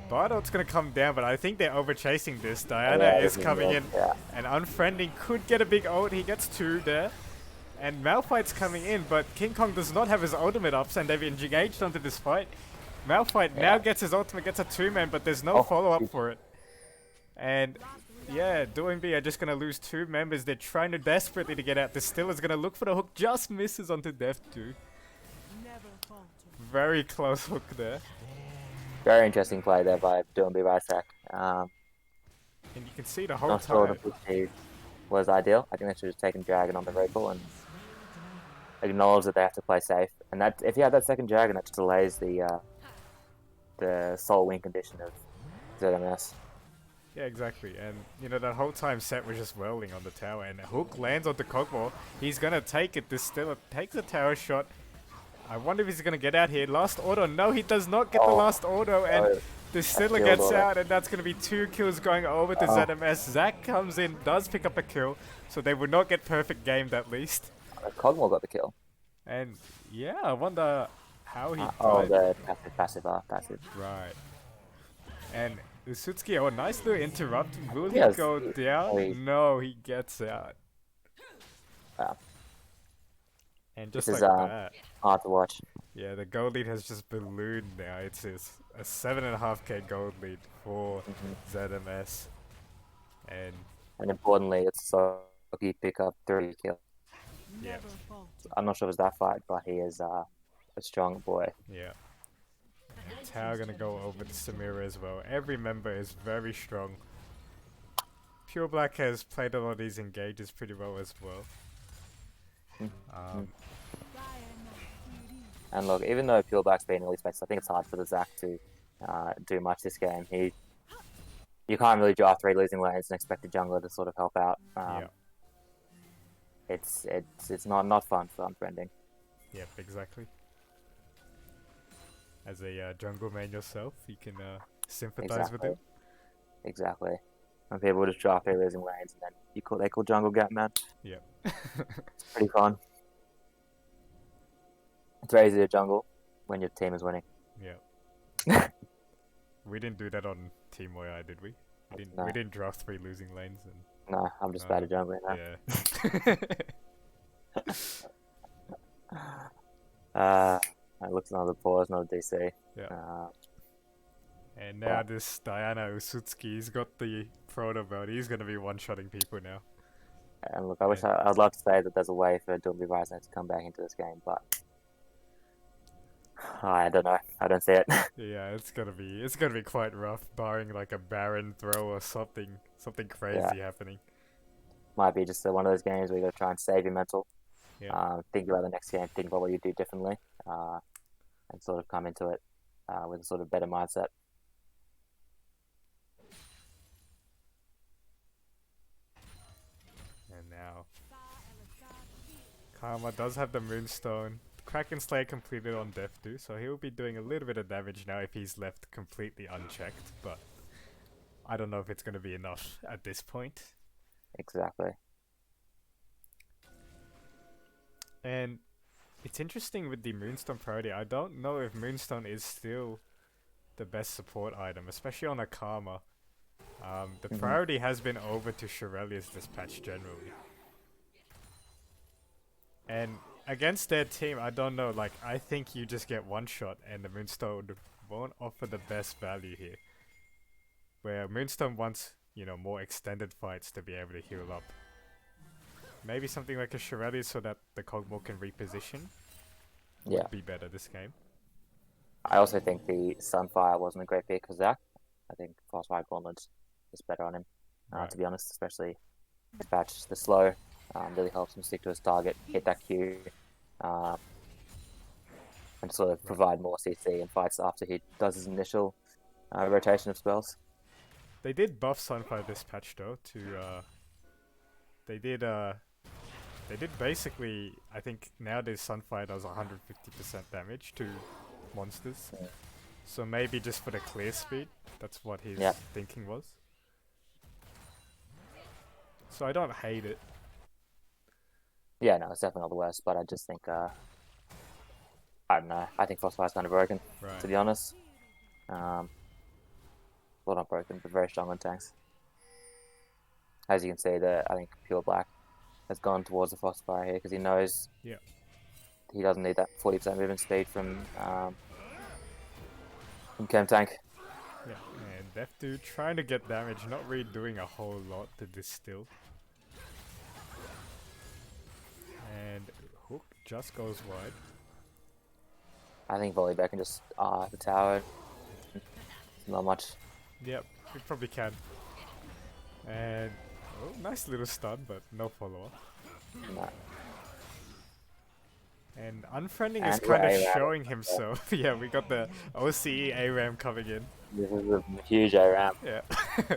Bardot's gonna come down, but I think they're over chasing this. Diana Yeah, is this is coming good, in, yeah. and Unfriending could get a big ult. He gets 2 there. And Malphite's coming in, but King Kong does not have his ultimate ups, and they've engaged onto this fight. Malphite now gets his ultimate, gets a 2-man, but there's no Oh, follow-up geez. for it. And yeah, Doinby are just gonna lose 2 members. They're trying to desperately to get out. The Stiller's gonna look for the hook, just misses onto Deft 2. Never falter. Very close hook there. very interesting play there by Dylan B. Rice. And you can see the whole Not sure the time. push he was ideal. I think they should have taken Dragon on the recall and acknowledge that they have to play safe. And that if you have that second Dragon, that just delays the soul win condition of ZMS. Yeah, exactly. And you know, that whole time Set was just whirling on the tower, and Hook lands onto Cogmore. He's gonna take it. This Stiller takes a tower shot. I wonder if he's gonna get out here. Last auto. No, he does not get the Oh. last auto, and Oh, the Stiller killed gets auto. out, and that's gonna be 2 kills going over to Oh. ZMS. Zac comes in, does pick up a kill, so they would not get perfect gamed at least. Cogmore got the kill. And yeah, I wonder how he Oh, died. the passive. Right. And Usutsuki, oh, nice little interrupt. Will he Yes, go he- down? No, he gets out. Wow. And This just is like that. hard to watch. Yeah, the gold lead has just ballooned now. It's a 7.5k gold lead for ZMS. And And importantly, it's Soki pick up 3 kills. Yeah. Never falter. I'm not sure it was that fight, but he is a strong boy. yeah. And Tao gonna go over to Samira as well. Every member is very strong. Pure Black has played a lot of these engages pretty well as well. And look, even though Pure Black's been really special, I think it's hard for the Zac to do much this game. You can't really draft 3 losing lanes and expect a jungler to sort of help out. Yeah. It's not fun for Unfriending. Yep, exactly. As a jungle man yourself, you can sympathize with him. Exactly. When people just draft 3 losing lanes and then they call jungle gap man. Yep. It's pretty fun. It's very easy to jungle when your team is winning. Yeah. We didn't do that on Team Oi, did we? No. We didn't draft 3 losing lanes and No, I'm just bad at jungling now. yeah. It looks another pause, another DC. Yeah. And now Wow. this Diana Usutsuki, he's got the proto belt. He's gonna be one-shotting people now. And look, I'd love to say that there's a way for Doomby Rising to come back into this game, but I don't know. I don't see it. Yeah, it's gonna be quite rough, barring like a Baron throw or something crazy happening. Might be just one of those games where you gotta try and save your mental. Yeah. Think about the next game, think about what you do differently, and sort of come into it with a sort of better mindset. And now, Karma does have the Moonstone. Kraken Slayer completed on Death Dew, so he'll be doing a little bit of damage now if he's left completely unchecked, but I don't know if it's going to be enough at this point. Exactly. And it's interesting with the Moonstone priority. I don't know if Moonstone is still the best support item, especially on a Karma. The priority has been over to Shurelius this patch generally. And against their team, I don't know, like, I think you just get one shot and the Moonstone won't offer the best value here. Where Moonstone wants, more extended fights to be able to heal up. Maybe something like a Shurelius so that the Kog'Maw can reposition Yeah. would be better this game. I also think the Sunfire wasn't a great pick for Zac. I think Frostfire Gauntlet is better on him, Right. to be honest, especially this patch. The slow really helps him stick to his target, hit that Q, and sort of provide more CC in fights after he does his initial rotation of spells. They did buff Sunfire this patch though to they did basically, I think nowadays Sunfire does 150% damage to monsters. Yeah. So maybe just for the clear speed, that's what his Yeah. thinking was. So I don't hate it. Yeah, no, it's definitely not the worst, but I just think, I don't know, I think Frostfire's kind of broken, Right. to be honest. Well, not broken, but very strong on tanks. As you can see, I think Pure Black has gone towards the Frostfire here because he knows Yeah. he doesn't need that 40% movement speed from Chem Tank. Yeah. And Death Dude trying to get damage, not really doing a whole lot to distill. And Hook just goes wide. I think Volibear can just the tower. Not much. Yep, we probably can. And nice little stun, but no follow-up. No. And Unfriending And is kind of ARAM. showing himself. Yeah, we got the OCE ARAM coming in. This is a huge ARAM. Yeah,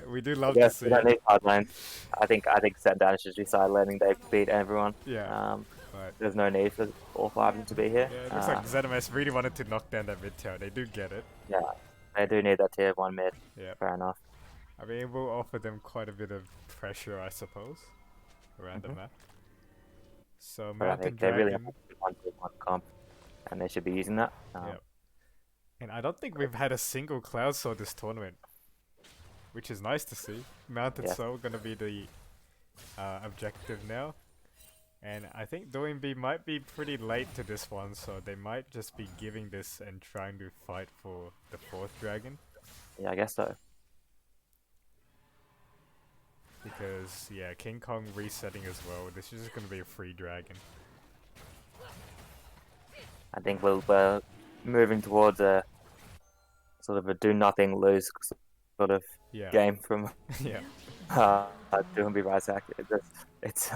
we do love Yes, to we see don't it. need hard lanes. I think Set Down should be side laning. They beat everyone. Yeah, right. There's no need for all 5 of them to be here. Yeah, it looks like ZMS really wanted to knock down that mid tower. They do get it. Yeah, they do need that tier 1 mid. Yeah, Fair enough. I mean, it will offer them quite a bit of pressure, I suppose, around the map. So But I Mountain think they really have Dragon. one comp, and they should be using that. Yep. And I don't think we've had a single Cloud Sword this tournament. which is nice to see. Mountain Yeah. Soul gonna be the objective now. And I think Doinb might be pretty late to this one, so they might just be giving this and trying to fight for the 4th dragon. Yeah, I guess so. Because, yeah, King Kong resetting as well. This is just going to be a free dragon. I think we're moving towards a sort of a do nothing lose sort of Yeah. game from Yeah. Doomby Ryzak. It's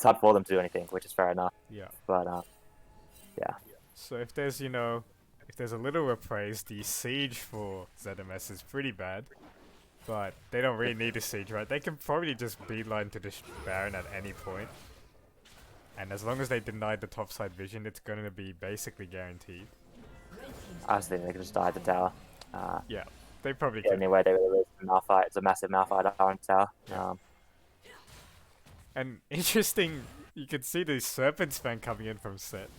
hard for them to do anything, which is fair enough. Yeah. But yeah, So if there's, if there's a little appraise, the siege for ZMS is pretty bad. But they don't really need a siege, right? They can probably just beeline to this Baron at any point. And as long as they deny the topside vision, it's going to be basically guaranteed. I just think they could just die at the tower. Yeah, they probably Yeah, can. anyway, they really lose the Malphite. It's a massive Malphite on tower. Yeah. And interesting, you can see the Serpent Span coming in from Set.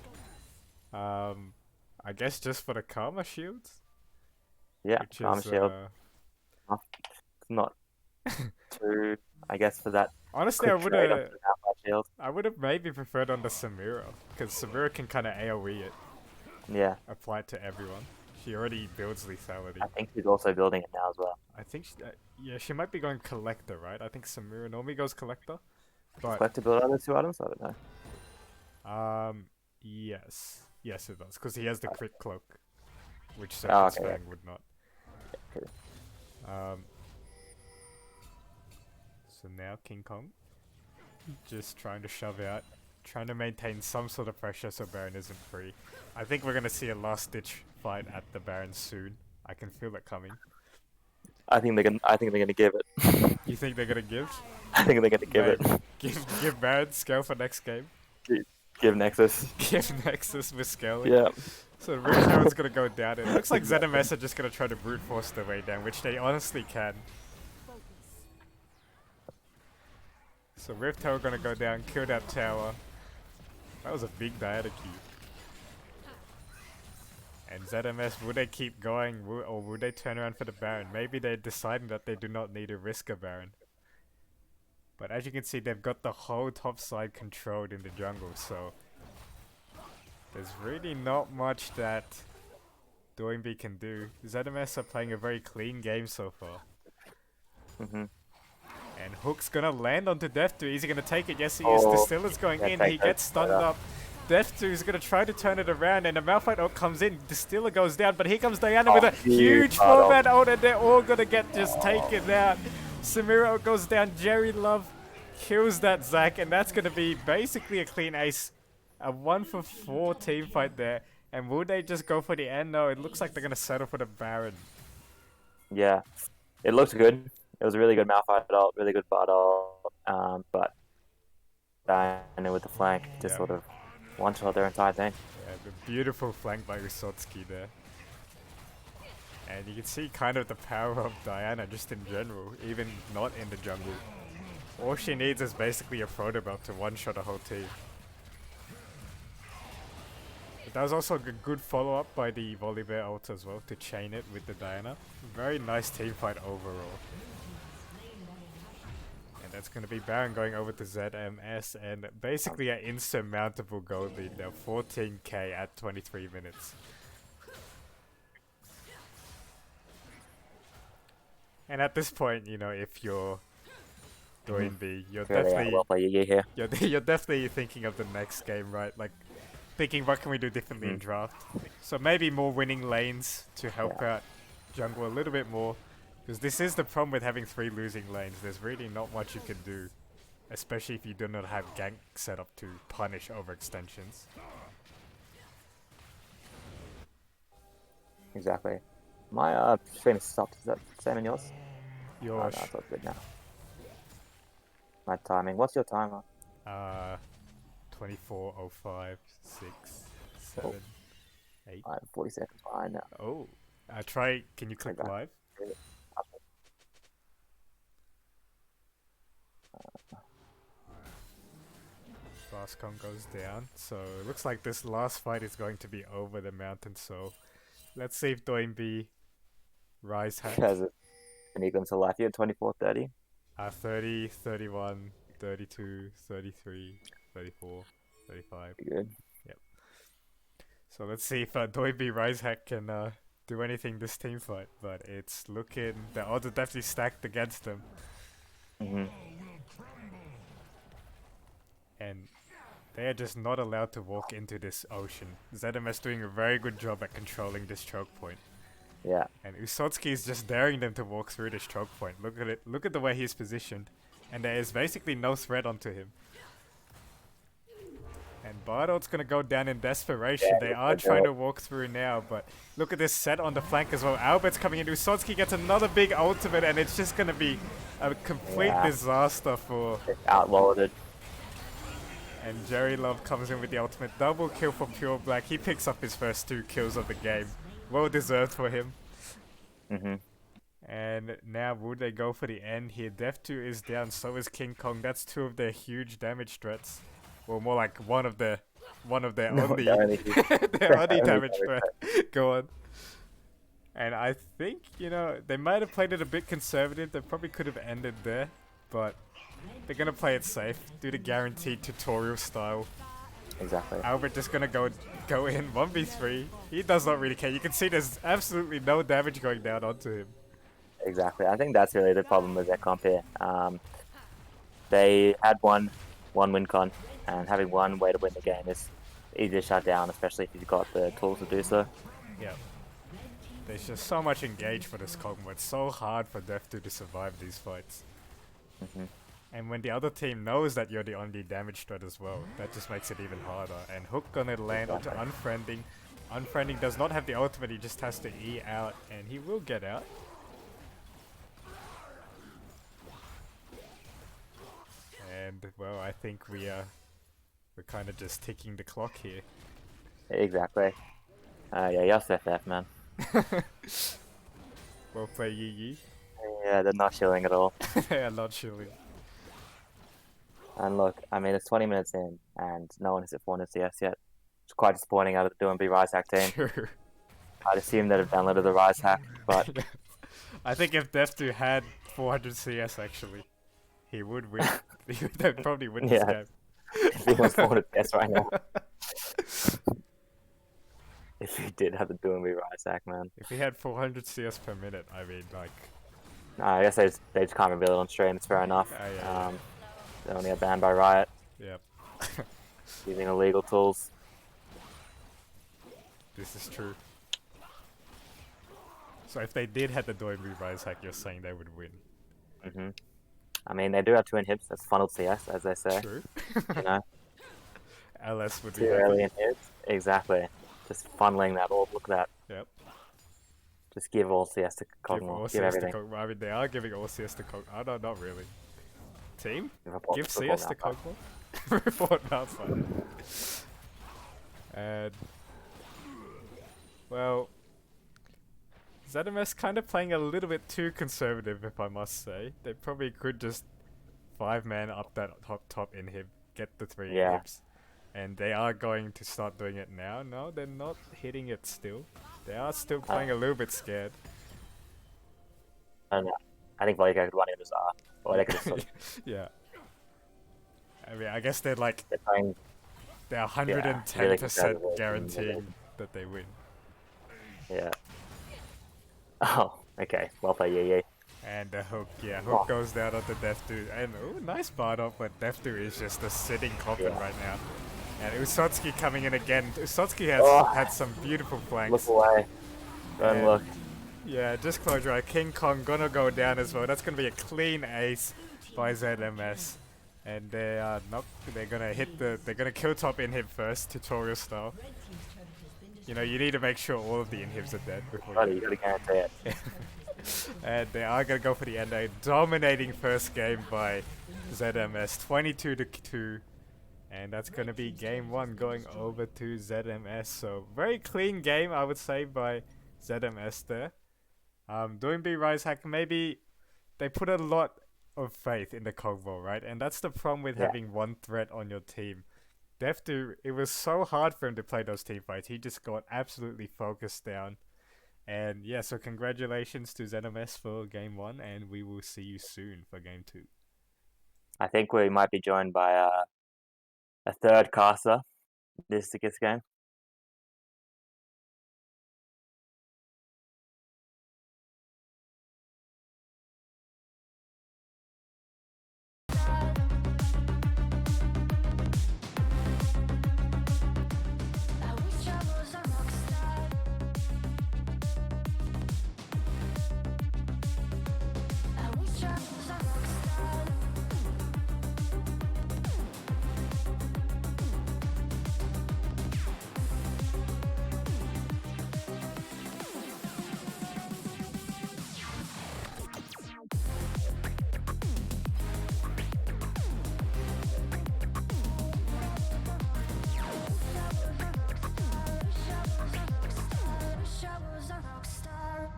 I guess just for the Karma shields? Yeah, Which Karma is, Shield. It's not too, I guess, for that honestly, I quick would trade have... onto the Malphite shield. I would have maybe preferred on the Samira, because Samira can kind of AoE it, Yeah, apply it to everyone. She already builds lethality. I think he's also building it now as well. I think, yeah, she might be going Collector, right? I think Samira normally goes Collector, but Collect to build other 2 items? I don't know. yes, it does, because he has the crit cloak, which Oh, Serpent okay, yeah. Spang would not. Cool. So now King Kong, just trying to shove out, trying to maintain some sort of pressure so Baron isn't free. I think we're gonna see a last ditch fight at the Baron soon. I can feel it coming. I think they're gonna give it. You think they're gonna give? I think they're gonna give it. Maybe. Give Baron scale for next game. Give Nexus. Give Nexus with scaling. Yeah. So Rift Tower's gonna go down. It looks like ZMS are just gonna try to brute force their way down, which they honestly can. So Rift Tower gonna go down, kill that tower. That was a big Diana key. And ZMS, would they keep going, or would they turn around for the Baron? Maybe they're deciding that they do not need to risk a Baron. But as you can see, they've got the whole top side controlled in the jungle, so there's really not much that Doinb can do. ZMS are playing a very clean game so far. Mhm. And Hook's gonna land onto Death 2. Is he gonna take it? Yes, he is. Oh, Distiller's going yeah, in. take He that. gets stunned up. Death 2 is gonna try to turn it around, and the Malphite ult comes in. Distiller goes down, but here comes Diana with a huge format ult, and they're all gonna get just taken out. Samira ult goes down. Jerry Love kills that Zac, and that's gonna be basically a clean ace. A 1-for-4 team fight there. And will they just go for the end? No, it looks like they're gonna settle for the Baron. Yeah, it looked good. It was a really good Malphite ult, really good bot ult. But Diana with the flank just Yeah. sort of one-shot their entire thing. Yeah, the beautiful flank by Usotsky there. And you can see kind of the power of Diana just in general, even not in the jungle. All she needs is basically a protobelt to one-shot a whole team. But that was also a good follow-up by the Volibear ult as well to chain it with the Diana. Very nice team fight overall. And that's going to be Baron going over to ZMS and basically an insurmountable gold lead now, 14k at 23 minutes. And at this point, if you're Doinb, you're Really definitely well play Yi here. you're definitely thinking of the next game, right? Like thinking what can we do differently in draft. So maybe more winning lanes to help out jungle a little bit more. Because this is the problem with having 3 losing lanes. There's really not much you can do. Especially if you do not have gank set up to punish overextensions. Exactly. My stream is stopped. Is that the same in yours? Oh, no, Your it's all good now. My timing. What's your timer? 24:05, 6, 7, 8. I'm 40 seconds behind now. Oh. Try, can you click Okay. live? Fastcom goes down, so it looks like this last fight is going to be over the mountain, so let's see if Doinb Rise has. Has it? Enigma to life. You at 24-30. 30, 31, 32, 33, 34, 35. Good. So let's see if Doiby Risehack can do anything this team fight. But it's looking, the odds are definitely stacked against them. Hmm. And they are just not allowed to walk into this ocean. ZMS doing a very good job at controlling this choke point. Yeah. And Usotsky is just daring them to walk through this choke point. Look at it. Look at the way he's positioned. And there is basically no threat onto him. And Bardot's gonna go down in desperation. Yeah, They look are at trying that. to walk through now, but look at this set on the flank as well. Albert's coming in. Usotsky gets another big ultimate, and it's just gonna be a complete Yeah. disaster for... It's outloaded. And Jerry Love comes in with the ultimate double kill for Pure Black. He picks up his first 2 kills of the game. Well deserved for him. Hmm. And now would they go for the end here? Def2 is down, so is King Kong. That's 2 of their huge damage threats. Well, more like one of their No, only they're only- their only only damage damage threat. Go on. And I think, they might have played it a bit conservative. They probably could have ended there, but they're gonna play it safe, do the guaranteed tutorial style. Exactly. Albert just gonna go in 1v3. He does not really care. You can see there's absolutely no damage going down onto him. Exactly. I think that's really the problem with their comp here. They had one win con, and having one way to win the game is easy to shut down, especially if you've got the tools to do so. Yeah. There's just so much engage for this Kog'Maw. It's so hard for Def2 to survive these fights. Hmm. And when the other team knows that you're the only damage threat as well, that just makes it even harder. And Hook gonna land onto Unfriending. Unfriending does not have the ultimate, he just has to E out, and he will get out. And, well, I think we're kind of just ticking the clock here. Exactly. Yeah, yes, FF, man. Well played, Yi Yi. Yeah, they're not chilling at all. They are not shielding. And look, I mean, it's 20 minutes in, and no one has hit 400 CS yet. It's quite disappointing out of the DoNB Rise Hack team. True. I'd assume they'd have downloaded the Rise Hack, but I think if Def2 had 400 CS actually, he would win. They'd probably win this Yeah. game. if he was 400 CS right now, if he did have the DoNB Rise Hack, man. If he had 400 CS per minute, I mean, like, I guess they just can't reveal it on stream, it's fair enough. Yeah. They only got banned by Riot, yep. using illegal tools. This is true. So if they did have the DoNB Rise hack, you're saying they would win. Hmm. I mean, they do have 2 inhibs, that's funneled CS, as they say. True. You know, LS would be 2 early happy. inhibs. Exactly. Just funneling that all. Look at that. Yep. Just give all CS to Give all Cogmore. Give CS to everything. Kog'Maw. I mean, they are giving all CS to Kog'Maw. Oh, no, not really. Team? Report- Give report CS to now. Kog'Maw? Report Malphite. And... Well... ZMS kind of playing a little bit too conservative, if I must say. They probably could just 5-man up that top inhib, get the 3 Yeah. inhibs. And they are going to start doing it now. No, they're not hitting it still. They are still playing a little bit scared. I don't know. I think Volga could run in as R. Or they could just sort of, Yeah. I mean, I guess they're like, they're playing. they're really 110% conservative. guaranteeing that they win. Yeah. Oh, okay. Well played, Yi. And the Hook, yeah, Hook Oh. goes down onto Def2. And, oh, nice Bardock, but Def2 is just a sitting coffin Yeah. right now. And Usotsky coming in again. Usotsky has Oh. had some beautiful flanks. Look away. Don't And- look. Yeah, just close your eye. King Kong gonna go down as well. That's gonna be a clean ace by ZMS. And they are not. They're gonna hit the. They're gonna kill top inhib first, tutorial style. You know, you need to make sure all of the inhibs are dead before Buddy, you. you gotta guarantee it. And they are gonna go for the end. A dominating first game by ZMS, 22-2. And that's gonna be game 1 going over to ZMS. So very clean game, I would say, by ZMS there. DoNB Rise Hack, maybe they put a lot of faith in the Kog'Maw, right? And that's the problem with Yeah. having one threat on your team. Def2, it was so hard for him to play those team fights. He just got absolutely focused down. And yeah, so congratulations to ZMS for game 1, and we will see you soon for game 2. I think we might be joined by a third caster this game. I wish I was a rock star. I wish I was a rock star. Wish I was a rock star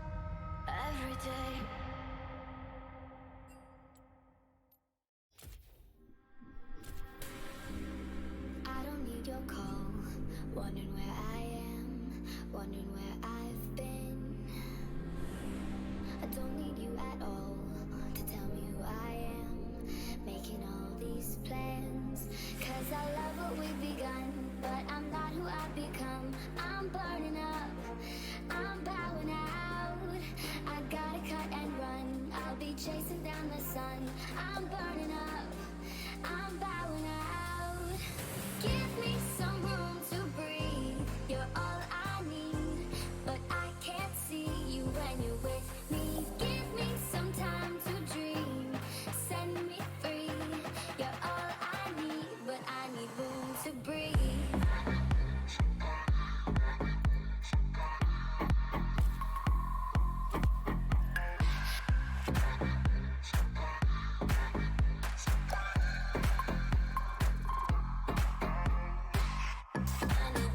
every day. I don't need your call, wondering where I am, wondering where I've been. I don't need you at all to tell me who I am, making all these plans. Cause I love what we've begun, but I'm not who I've become. I'm burning up, I'm bowing out. I gotta cut and run, I'll be chasing down the sun. I'm burning up, I'm bowing out. Give me some room to breathe, you're all I need. But I can't see you when you're with me. Give me some time to dream, set me free. You're all I need, but I need room to breathe. I need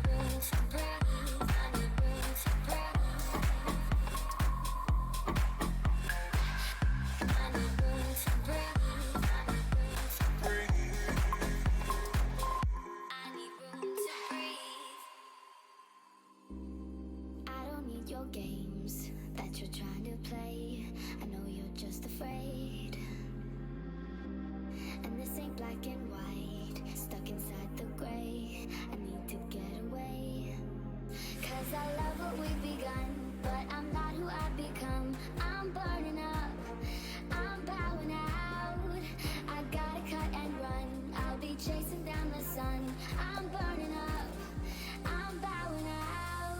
room to breathe. I need room to breathe. I need room to breathe. I need room to breathe. I don't need your games that you're trying to play. I know you're just afraid. And this ain't black and white, stuck inside the gray. I need to get away. Cause I love what we've begun, but I'm not who I've become. I'm burning up, I'm bowing out. I gotta cut and run, I'll be chasing down the sun. I'm burning up, I'm bowing out.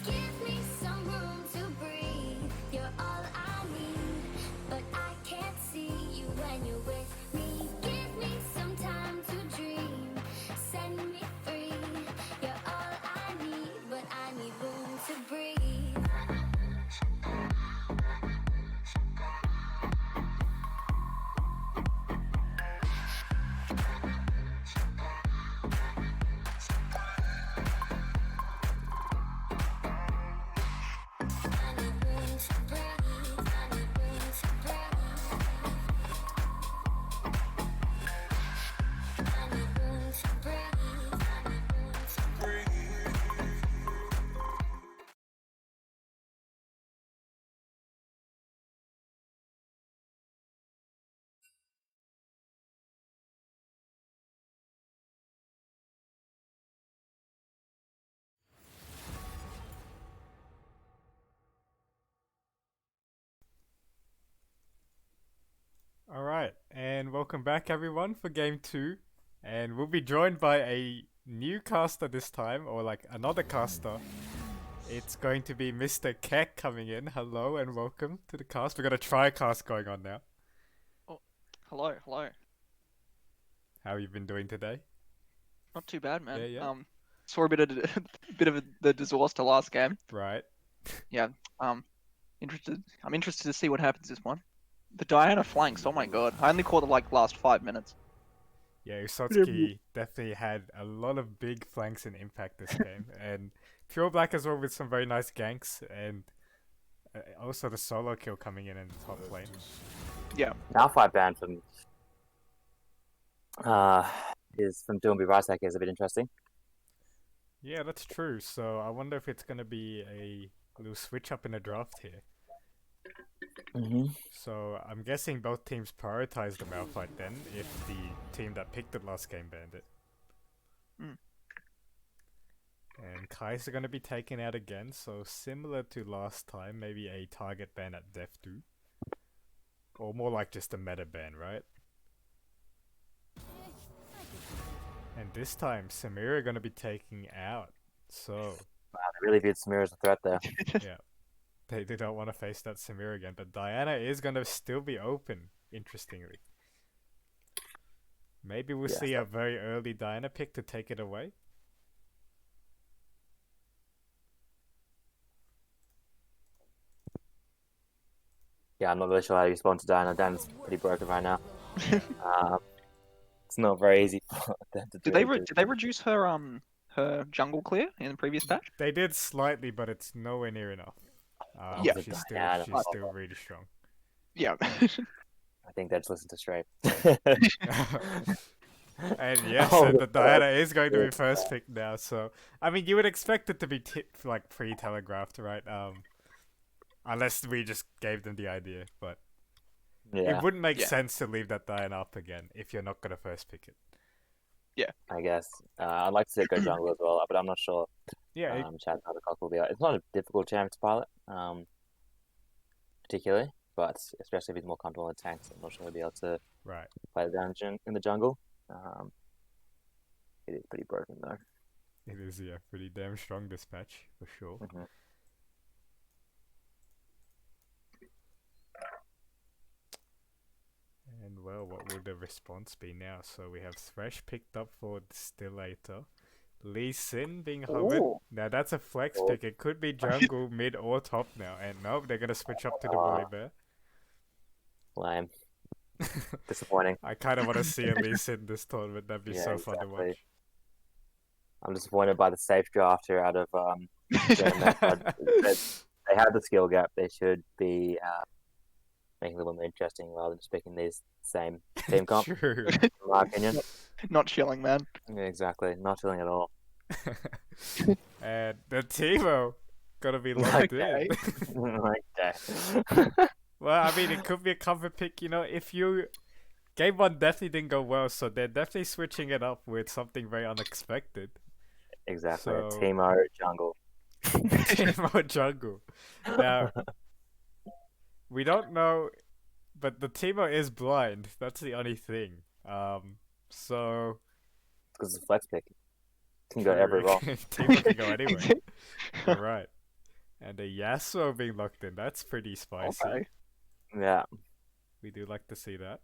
Give me some room to breathe, you're all I need. But I can't see you when you're with me. Give me some time to dream, set me free. You're all I need, but I need room to breathe. I need room to breathe. I need room to breathe. I need room to breathe. I need room to breathe. Alright, and welcome back everyone for game 2. And we'll be joined by a new caster this time, or like another caster. It's going to be Mr. Keck coming in. Hello and welcome to the cast. We've got a tri-cast going on now. Hello, hello. How have you been doing today? Not too bad, man. Yeah. Saw a bit of the disaster last game. Right. Yeah. I'm interested to see what happens this one. The Diana flanks. Oh my god. I only caught the last 5 minutes. Yeah, Usotsky definitely had a lot of big flanks and impact this game. And Pure Black as well with some very nice ganks. And also the solo kill coming in the top lane. Yeah. Now 5 ban from Doomby Rice Hacker is a bit interesting. Yeah, that's true. So I wonder if it's going to be a little switch up in the draft here. Mm-hmm. So I'm guessing both teams prioritized the Malphite then, if the team that picked it last game banned it. Mm. And Kai's are going to be taken out again, so similar to last time, maybe a target ban at Def 2. Or more like just a meta ban, right? And this time, Samira are going to be taking out, so Wow, they really viewed Samira as a threat there. yeah. They don't want to face that Samira again, but Diana is going to still be open, interestingly. Maybe we'll Yeah. see a very early Diana pick to take it away. Yeah, I'm not really sure how to respond to Diana. Diana's pretty broken right now. It's not very easy for them to do. Did they reduce her her jungle clear in the previous patch? They did slightly, but it's nowhere near enough. Yeah. She's Diana. still really strong. Yeah. I think they just listen to Strafe. And yes, Oh, and the the Diana first is going to be pick. first pick now. So I mean, you would expect it to be like pre-telegraphed, right? Unless we just gave them the idea, but Yeah, it wouldn't make Yeah. sense to leave that Diana up again if you're not gonna first pick it. I guess. I'd like to see it go jungle as well, but I'm not sure. Yeah, Chad Cock will be. It's not a difficult champ to pilot, particularly, but especially if he's more comfortable in tanks, I'm not sure he'll be able to right. play the dungeon in the jungle. It is pretty broken though. It is, yeah, pretty damn strong this match for sure. Mhm. And well, what would the response be now? So we have Thresh picked up for Distillator. Lee Sin being hovered. Ooh. Now that's a flex Oh. pick. It could be jungle, mid, or top now. And nope, they're gonna switch up to the Ah. Woolly Bear. Lame. Disappointing. I kind of want to see a Lee Sin this tournament. That'd be Yeah, so fun to exactly. watch. I'm disappointed by the safe draft here out of they had the skill gap. They should be making it a little more interesting rather than just picking these same team comp, True. in my opinion. Not chilling, man. Yeah, exactly. Not feeling at all. And the Teemo gotta be locked Okay. in. Like that. Well, I mean, it could be a cover pick, you know, if you... Game 1 definitely didn't go well, so they're definitely switching it up with something very unexpected. Exactly. So- Teemo jungle. Teemo jungle. Now, we don't know, but the Teemo is blind. That's the only thing. So... Because it's a flex pick. Can go every role. Teemo can go anywhere. Right. And a Yasuo being locked in, that's pretty spicy. Okay. Yeah, We do like to see that.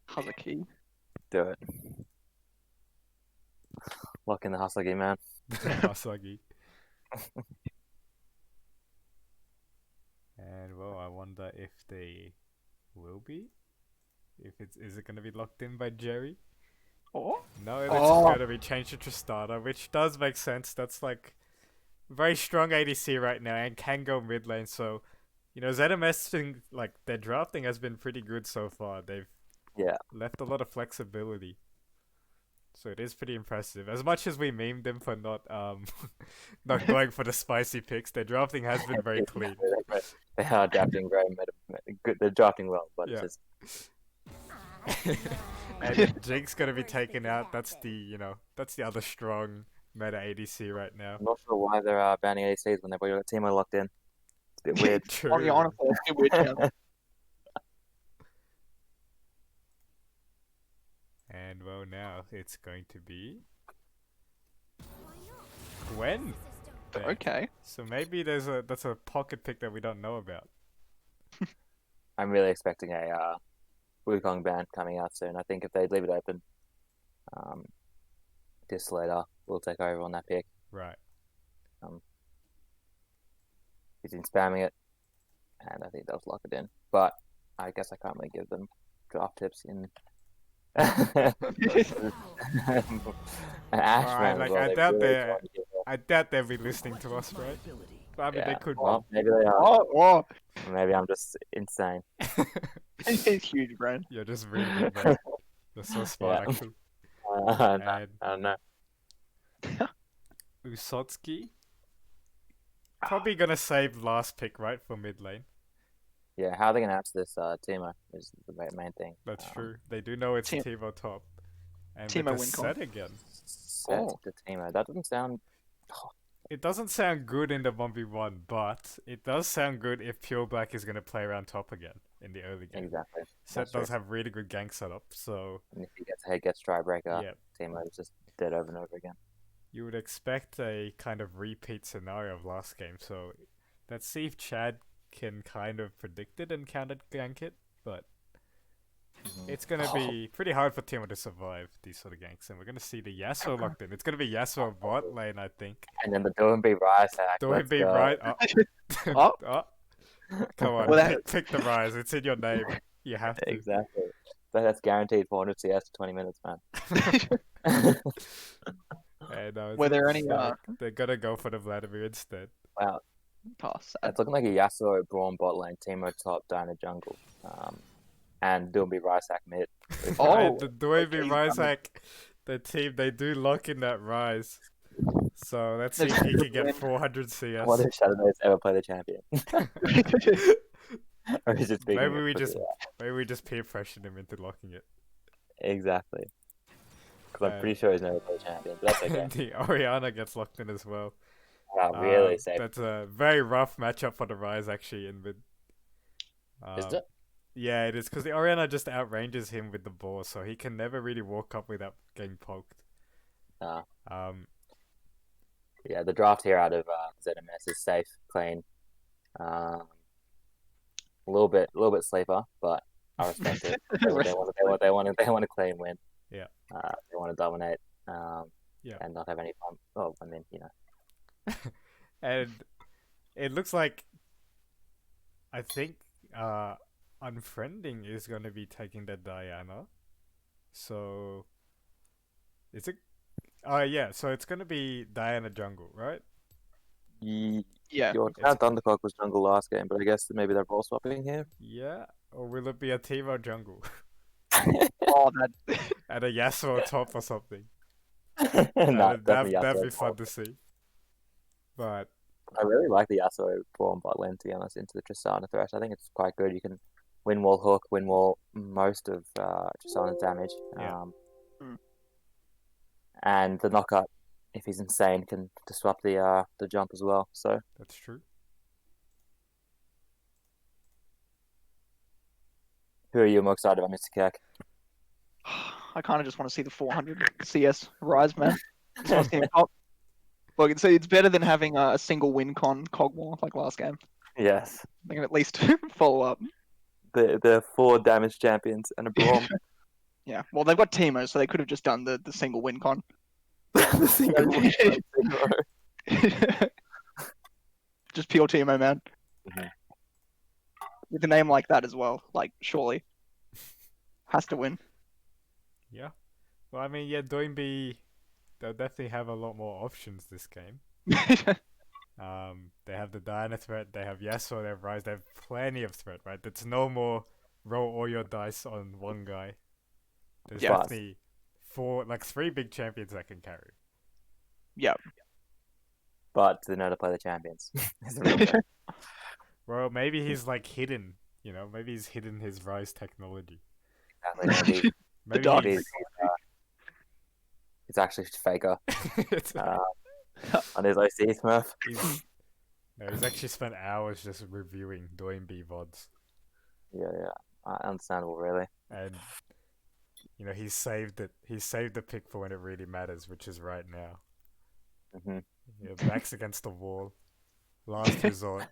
Hazuki. do it. Lock in the hustle game, man. Asagi. And well, I wonder if they will be. If is it gonna be locked in by Jerry? Oh. No, it's Oh. gonna be changed to Tristana, which does make sense. That's like very strong ADC right now and can go mid lane. So, you know, ZMS thing, like their drafting has been pretty good so far. They've Yeah. left a lot of flexibility. So it is pretty impressive. As much as we memed them for not not going for the spicy picks, their drafting has been very clean. They are drafting very good. They're drafting well, but Yeah. it's just And if Jinx gonna be taken out, that's the other strong meta ADC right now. I'm not sure why they're banning ACs when they've already got Teemo locked in. It's a bit weird. True. Honestly, it's a bit weird. Yeah. And well, now it's going to be Gwen. there. Okay. So maybe that's a pocket pick that we don't know about. I'm really expecting a Wukong ban coming out soon. I think if they leave it open, Distillator will take over on that pick. Right. He's been spamming it, and I think they'll lock it in. But I guess I can't really give them draft tips in. Ashman Alright, as like, well, I they doubt really they're- tried to give I doubt they'll be listening to us, right? But I mean, they Yeah, could. well, maybe they are. Oh, Maybe I'm just insane. it's huge, Brand. You're just reading it, bro. That's so smart, Yeah. actually. I And don't know. Usotsky. probably gonna save last pick, right, for mid lane. Yeah, how are they gonna answer this Teemo is the main thing. That's true. They do know it's Team- Teemo top. And Teemo with the win con. set again. Set Oh. to Teemo. That doesn't sound. It doesn't sound good in the 1v1, but it does sound good if Pure Black is gonna play around top again in the early game. Exactly. Set That's does true. have really good gank setup, so And if he gets Strybreaker, yeah. Teemo is just dead over and over again. You would expect a kind of repeat scenario of last game, so let's see if Chad can kind of predict it and counter gank it, but it's gonna be pretty hard for Teemo to survive these sort of ganks, and we're gonna see the Yasuo locked in. It's gonna be Yasuo bot lane, I think. And then the Doinby Rise hack. Do let's it be go. right? Oh. Oh. Come on, Well, that- pick the Rise. It's in your name. You have to. Exactly. That's guaranteed 400 CS to 20 minutes, man. And, Were there any, they're gonna go for the Vladimir instead. Wow, Pass. it's looking like a Yasuo Braum bot lane, Teemo top, Diana jungle, and Doinby Rise hack mid. Oh, And the Dwayne okay, Ryzak, the team, they do lock in that Rise. So let's see if he can get 400 CS. What if Shadow Knights ever play the champion? Or is it speaking Maybe of we Twitter? just peer pressured him into locking it. Exactly. Because I'm pretty sure he's never played champion, but that's okay. And the Oriana gets locked in as well. Wow, really safe. That's a very rough matchup for the Rise actually in mid. Is it? Yeah, it is because the Oriana just outranges him with the ball, so he can never really walk up without getting poked. Ah. Um, Yeah, the draft here out of ZMS is safe, clean. A little bit sleeper, but I respect it. They want a clean win. Yeah. They want to dominate. Yeah. And not have any fun. Well, I mean, and it looks like I think Unfriending is gonna be taking the Diana. So is it? Yeah. So it's gonna be Diana jungle, right? Yeah. Your Thundercock was jungle last game, but I guess maybe they're ball swapping here. Yeah. Or will it be a Teemo jungle Oh, that. and a Yasuo top or something? No, That'd definitely be fun Yasuo. to see. But I really like the Yasuo Braum bot lane, to be honest, into the Tristana Thresh. I think it's quite good. You can win wall hook, win wall most of Tristana's damage. Yeah. And the knockup, if he's insane, can disrupt the jump as well. So that's true. who are you more excited about, Mr. Keck? I kind of just want to see the 400 CS rise, man. Just wanna see him pop. Look, it's better than having a single win con Cogmore like last game. Yes. They can at least follow up. The 4 damage champions and a Braum. Yeah. Well, they've got Teemo, so they could have just done the single win con. The single win con. Just pure Teemo, man. Mhm. With a name like that as well, like surely has to win. Yeah. Well, I mean, yeah, Doinby, they'll definitely have a lot more options this game. They have the Diana threat, they have Yasuo, they have Rise, they have plenty of threat, right? It's no more roll all your dice on one guy. There's Yeah. definitely 3 big champions that can carry. Yeah. But they know to play the champions. Is the real thing. Well, maybe he's like hidden, maybe he's hidden his Rise technology. Exactly. Maybe Maybe dark he's, it's actually faker it's- on his OC Smurf. he's actually spent hours just reviewing Doinby VODs. Yeah. Understandable, really. And he's saved it. He's saved the pick for when it really matters, which is right now. hmm Backs against the wall. Last resort.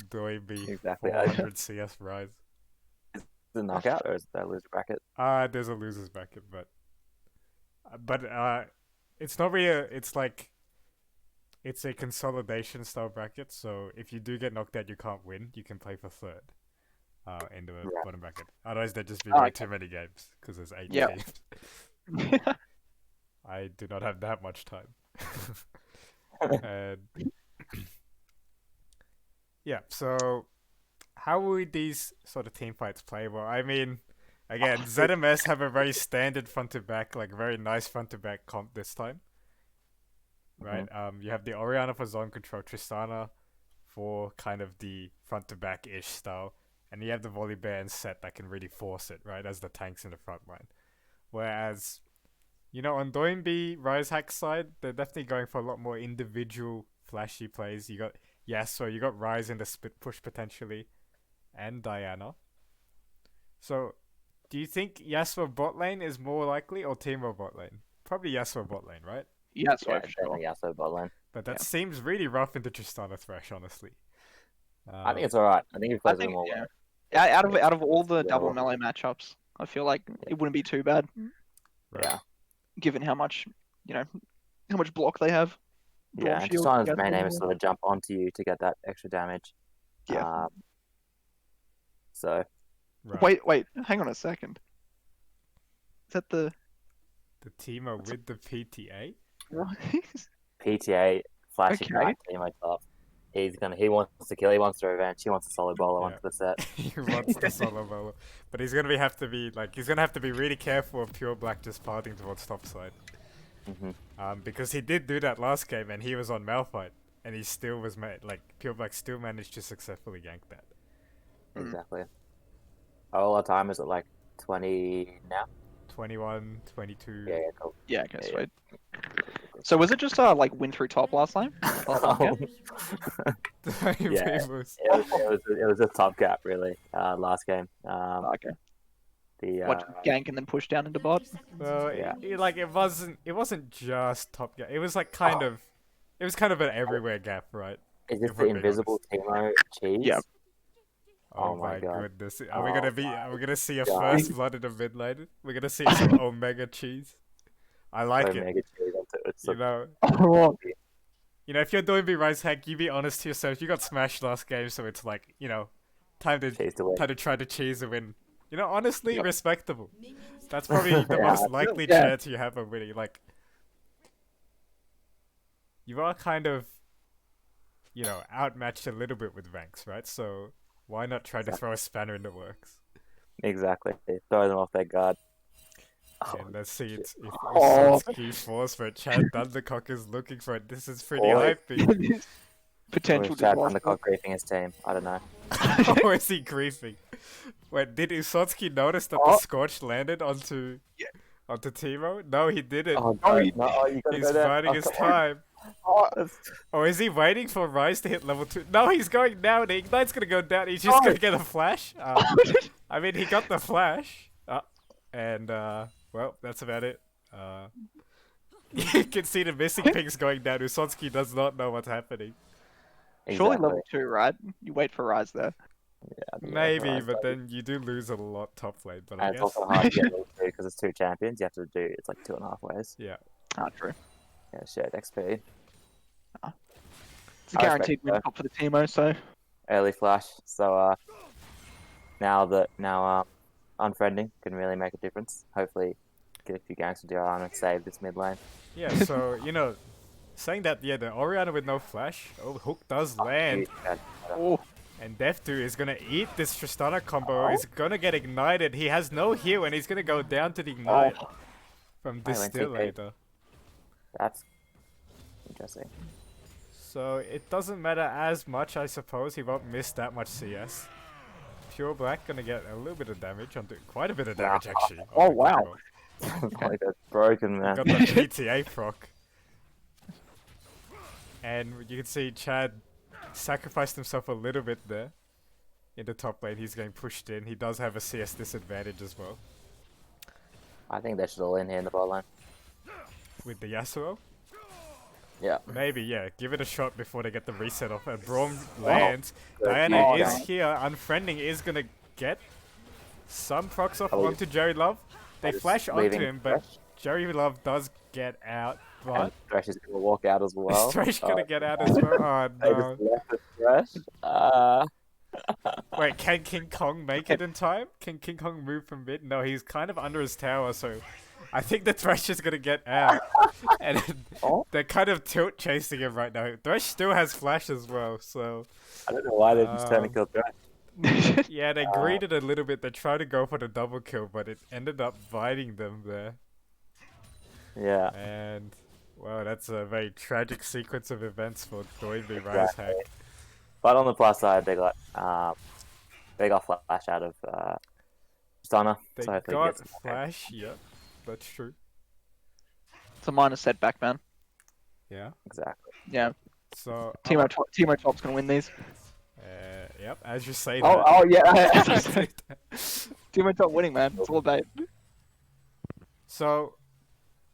Doinby. Exactly. 400 CS Rise. Is it a knockout or is it a loser bracket? There's a losers bracket, but it's not really. It's a consolidation style bracket. So if you do get knocked out, you can't win. You can play for third. In the Right. bottom bracket. Otherwise, there'd just be Oh, way okay. too many games because there's 8 Yep. teams. I do not have that much time. And yeah, so how would these sort of team fights play? Well, I mean, again, ZMS have a very standard front to back, like very nice front to back comp this time. right? You have the Orianna for zone control, Tristana for kind of the front to back ish style, and you have the Volibear and Set that can really force it, right, as the tanks in the front line. Whereas, you know, on Doinby Rise Hack's side, they're definitely going for a lot more individual flashy plays. You got Yasuo, you got Rise in the split push potentially, and Diana. So, do you think Yasuo bot lane is more likely or Teemo bot lane? Probably Yasuo bot lane, right? Yeah, that's Yeah, right for sure. definitely Yasuo bot lane. But that Yeah. seems really rough into Tristana Thresh, honestly. I think it's alright. I think he I plays think them all. yeah. Out of all the Yeah. double melee matchups, I feel like it wouldn't be too bad, Right. Yeah. given how much how much block they have. Yeah, Dawn and Shield, Tristana's Yasuo main aim is Wall. sort of jump onto you to get that extra damage. Yeah. So Right. Wait, hang on a second. Is that the The Teemo with the PTA? PTA flashing Okay. back Teemo top. He wants to kill, he wants to revenge, he wants to solo bowler Yeah. onto the set. He wants the solo bowler. But he's gonna have to be really careful of Pure Black just parting towards top side. Because he did do that last game and he was on Malphite. And he still was Pure Black still managed to successfully gank that. Exactly. All our time is at like 20 now. 21, 22. Yeah, cool. Yeah, okay, Yeah. sweet. So was it just like win through top last time? Last game? Yeah. It was- it was a top gap really. Last game. Okay. The What gank and then push down into bot? Well, Yeah. it wasn't just top gap. It was like kind of an everywhere gap, right? is this if the we're being invisible Teemo cheese? Yeah. Oh, Oh my my God. goodness. Are we gonna see a God. first blood in the mid lane? We're gonna see some Omega cheese. I like it. Omega cheese onto it. You know, if you're doing Rise Hack, you be honest to yourself. You got smashed last game, so it's like, time to Cheese to win. try to cheese a win. Honestly, Yep. respectable. That's probably the Yeah. most likely Yeah. chance you have of winning. Like, you are kind of, outmatched a little bit with ranks, right? So why not try to throw a spanner in the works? Exactly. Throw them off their guard. And let's see if Oh. Sotsuki falls for it. Chad Thundercock is looking for it. This is pretty Oh. hypey. Potential Or is Chad disaster. Thundercock griefing his team? I don't know. Or is he griefing? Wait, did Usotsuki notice that Oh. the Scorch landed onto Teemo? No, he didn't. Oh, Oh, no, you- no, you gotta He's go there. biding his Oh, come on. time. Or is he waiting for Rise to hit level 2? No, he's going down. The Ignite's gonna go down. He's just Oh. gonna get a flash. I mean, he got the flash. And, well, that's about it. You can see the missing pings going down. Usotsuki does not know what's happening. Surely Exactly. level 2, right? You wait for Rise there. Yeah, I think Maybe, that's but right. then you do lose a lot top lane. But I And it's guess, also hard to get level 2 because it's 2 champions. You have to do it's like 2.5 ways. yeah. Ah, true. Yeah, shared XP. It's a I guaranteed respect win that. top for the Teemo, so Early flash. So now unfriending can really make a difference. Hopefully, get a few ganks with Diana and save this mid lane. Yeah, so, saying that, yeah, the Orianna with no flash. Oh, hook does land. Huge bad- oh, And Death2 is gonna eat this Tristana combo. He's gonna get ignited. He has no heal, and he's gonna go down to the ignite from I went TK. Distillator. That's interesting. So it doesn't matter as much, I suppose. He won't miss that much CS. Pure Black gonna get a little bit of damage onto quite a bit of damage actually. Oh, my wow. God. Like that's broken, He man. got the PTA proc. And you can see Chad sacrificed himself a little bit there. In the top lane, he's getting pushed in. He does have a CS disadvantage as well. I think they should all in here in the bot lane. With the Yasuo. Yeah. Maybe, yeah. Give it a shot before they get the reset off. And Braum lands. Good. Diana Oh, is dang. here. Unfriending is gonna get some procs off Oh, onto Jerry Love. They just flash onto leaving him, but Thresh. Jerry Love does get out. And But Thresh is gonna walk out as well. is Thresh Oh, gonna get out as well? Oh They no. just left the Thresh. Wait, can King Kong make it in time? Can King Kong move from mid? No, he's kind of under his tower, so I think the Thresh is gonna get out. And Oh. they're kind of tilt chasing him right now. Thresh still has flash as well, so I don't know why they just turned to Um, kill Thresh. yeah, they greeded a little bit. They tried to go for the double kill, but it ended up biting them there. Yeah. And Well, that's a very tragic sequence of events for Doinby Rise Hack. Exactly. But on the plus side, they got flash out of Stunner. They so hopefully he got gets some more. Flash, yep, that's true. It's a minor setback, man. Yeah. Exactly. Yeah, So, Teemo Top's gonna win these. yep, as you say Oh, that. oh yeah. Teemo Top winning, man. It's all about. So,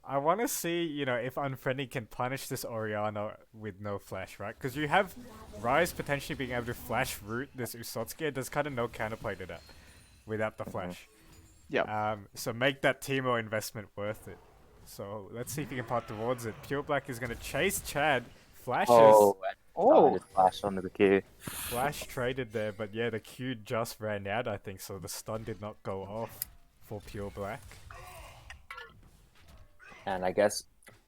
I want to see, if Unfriendly can punish this Orianna with no flash, right? Because you have Rise potentially being able to flash root this Usotsuki. There's kind of no counterplay to that without the flash. Yeah. So make that Teemo investment worth it. So let's see if he can part towards it. Pure Black is going to chase Chad. Flashes. Oh, Oh. just flashed onto the Q. Flash traded there, but yeah, the Q just ran out, I think, so the stun did not go off for Pure Black. And I guess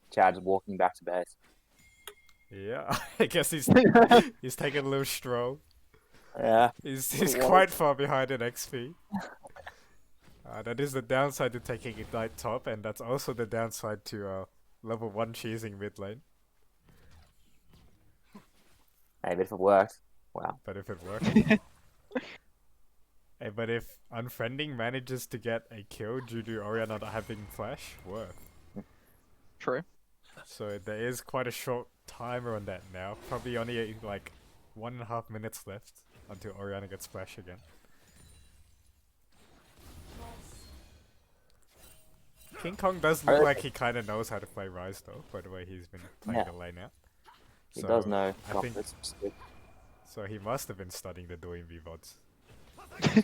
Chad's walking back to base. Yeah, I guess he's taking a little stroll. Yeah. He's quite far behind in XP. That is the downside to taking Ignite top, and that's also the downside to level 1 cheesing mid lane. Maybe if it works. Wow. But if it works. Hey, but if Unfriending manages to get a kill due to Orianna not having flash, worth. True. So there is quite a short timer on that now. Probably only like 1.5 minutes left until Orianna gets flash again. King Kong does look like he kind of knows how to play Rise though, by the way he's been playing Yeah. the lane out. He does know. I think It's so. He must have been studying the Doing V VODs.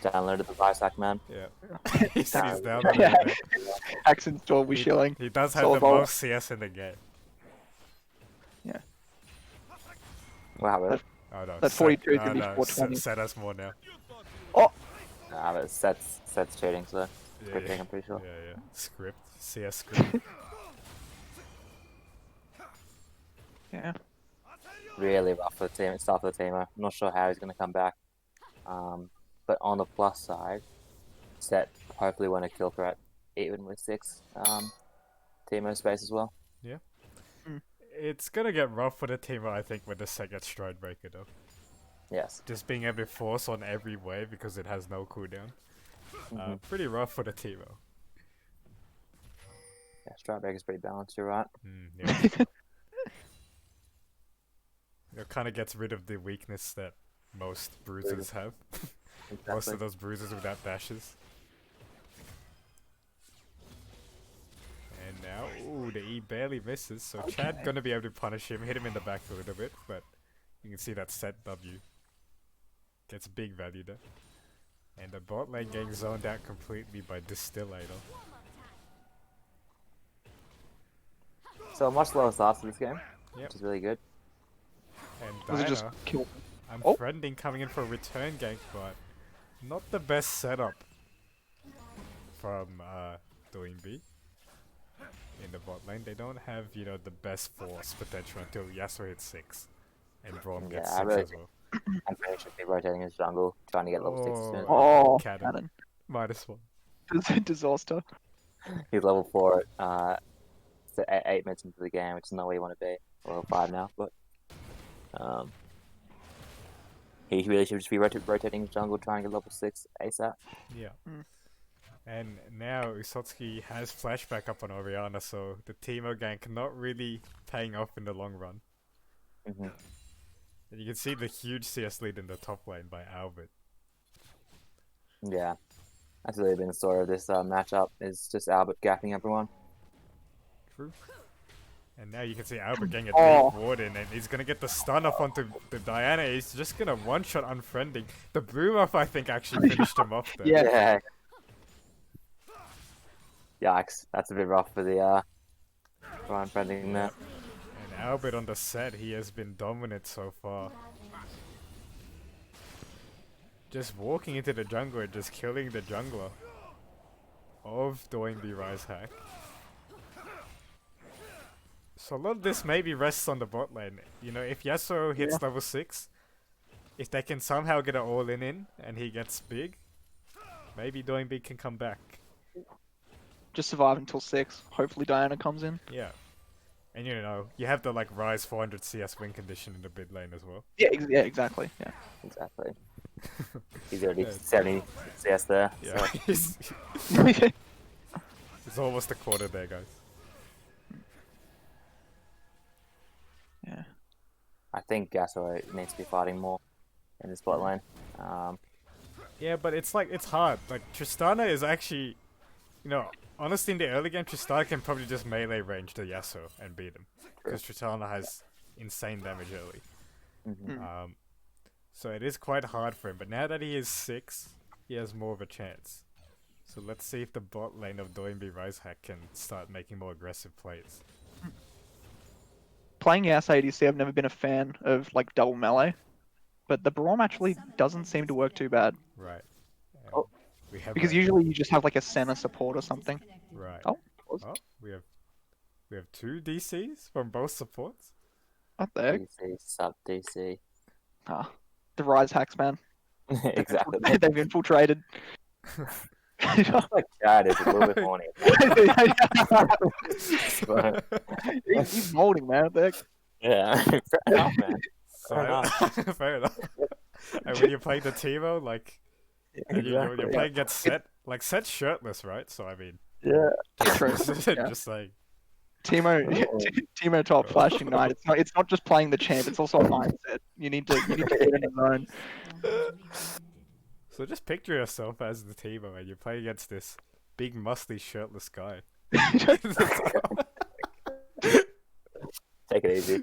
downloaded the Vice Hack, man. Yeah, he's down there. Yeah. Accent's totally shilling. He does have Soul the Bowl. most CS in the game. Wow, really? Oh no, That 42 is gonna be 420. Set us more now. Nah, but Seth's cheating, so Yeah, scripting, I'm pretty sure. Yeah. Script, CS script. Yeah. Really rough for the team. It's tough for the team. I'm not sure how he's going to come back. But on the plus side, Seth hopefully won a kill threat, even with 6 Teemo space as well. It's gonna get rough for the team, I think, when the set gets Stride Breaker though. Yes. Just being able to force on every wave because it has no cooldown. Pretty rough for the Teemo. Yeah, Strike is pretty balanced, you're right. Yeah. It kind of gets rid of the weakness that most bruisers have. Most Exactly. of those bruisers without dashes. And now, ooh, the E barely misses, so Chad gonna be able to punish him, hit him in the back a little bit, but you can see that set W gets big value there. And the bot lane getting zoned out completely by Distillator. So a much lower start to this game, Yep. which is really good. And Was it just Diana, kill? I'm Oh. friending coming in for a return gank, but not the best setup from Doing B. In the bot lane, they don't have, the best force potential until Yasuo hits 6. And Braum gets Yeah, I 6 really as well. I'm pretty sure be rotating his jungle, trying to get level 6 as soon. Oh. Oh, Cannon. -1. Disaster. He's level 4 so 8 minutes into the game, which is not where you want to be. Level 5 now, but he really should just be rotating his jungle, trying to get level 6 ASAP. Yeah. Mm. And now Usotsuki has flashback up on Orianna, so the Teemo gank not really paying off in the long run. hmm And you can see the huge CS lead in the top lane by Albert. Yeah, that's really been the story of this matchup. Is just Albert gapping everyone. True. And now you can see Albert getting a Oh. deep ward in, and he's gonna get the stun off onto the Diana. He's just gonna one-shot Unfriending. The boom off, I think, actually finished him off there. Yeah. Yikes, that's a bit rough for the Ryan Friending there. And Albert on the set, he has been dominant so far. Just walking into the jungle and just killing the jungler of doing the Rise hack. So a lot of this maybe rests on the bot lane. If Yasuo hits level 6, if they can somehow get an all-in and he gets big, maybe Doing Big can come back. Just survive until 6. Hopefully Diana comes in. Yeah. And you know, you have the like Rise 400 CS win condition in the mid lane as well. Yeah, exactly. Yeah. Exactly. He's already Yeah. 70 CS there. Yeah, So. it's almost a quarter there, guys. Yeah. I think Yasuo needs to be fighting more in this bot lane. Yeah, but it's like it's hard. Like Tristana is actually, you know, honestly in the early game, Tristana can probably just melee range the Yasuo and beat him because Tristana has insane damage early. Mhm. So it is quite hard for him. But now that he is 6, he has more of a chance. So let's see if the bot lane of Doinby Risehack can start making more aggressive plays. Playing Yas ADC, I've never been a fan of like double melee, but the Braum actually doesn't seem to work too bad Right. And Oh. we have because a- usually you just have like a center support or something. right. Oh, Oh, we have 2 DCs from both supports. what the heck? DC, sub DC. Ah, the Rise hacks, man. Exactly. They've infiltrated. Like Chad is a little bit horny. But, He's molding, man. What the heck? yeah, fair enough, man. So, Fair enough. fair enough. And when you're playing the Teemo, like, and you're Exactly. playing against Set, like Set's shirtless, right? So I mean, Yeah. just, Yeah. just saying. Timo, Timo top flashing knight. It's not just playing the champ. It's also a mindset. You need to get in the zone. So just picture yourself as the Teemo, and you're playing against this big, musty, shirtless guy. Take it easy.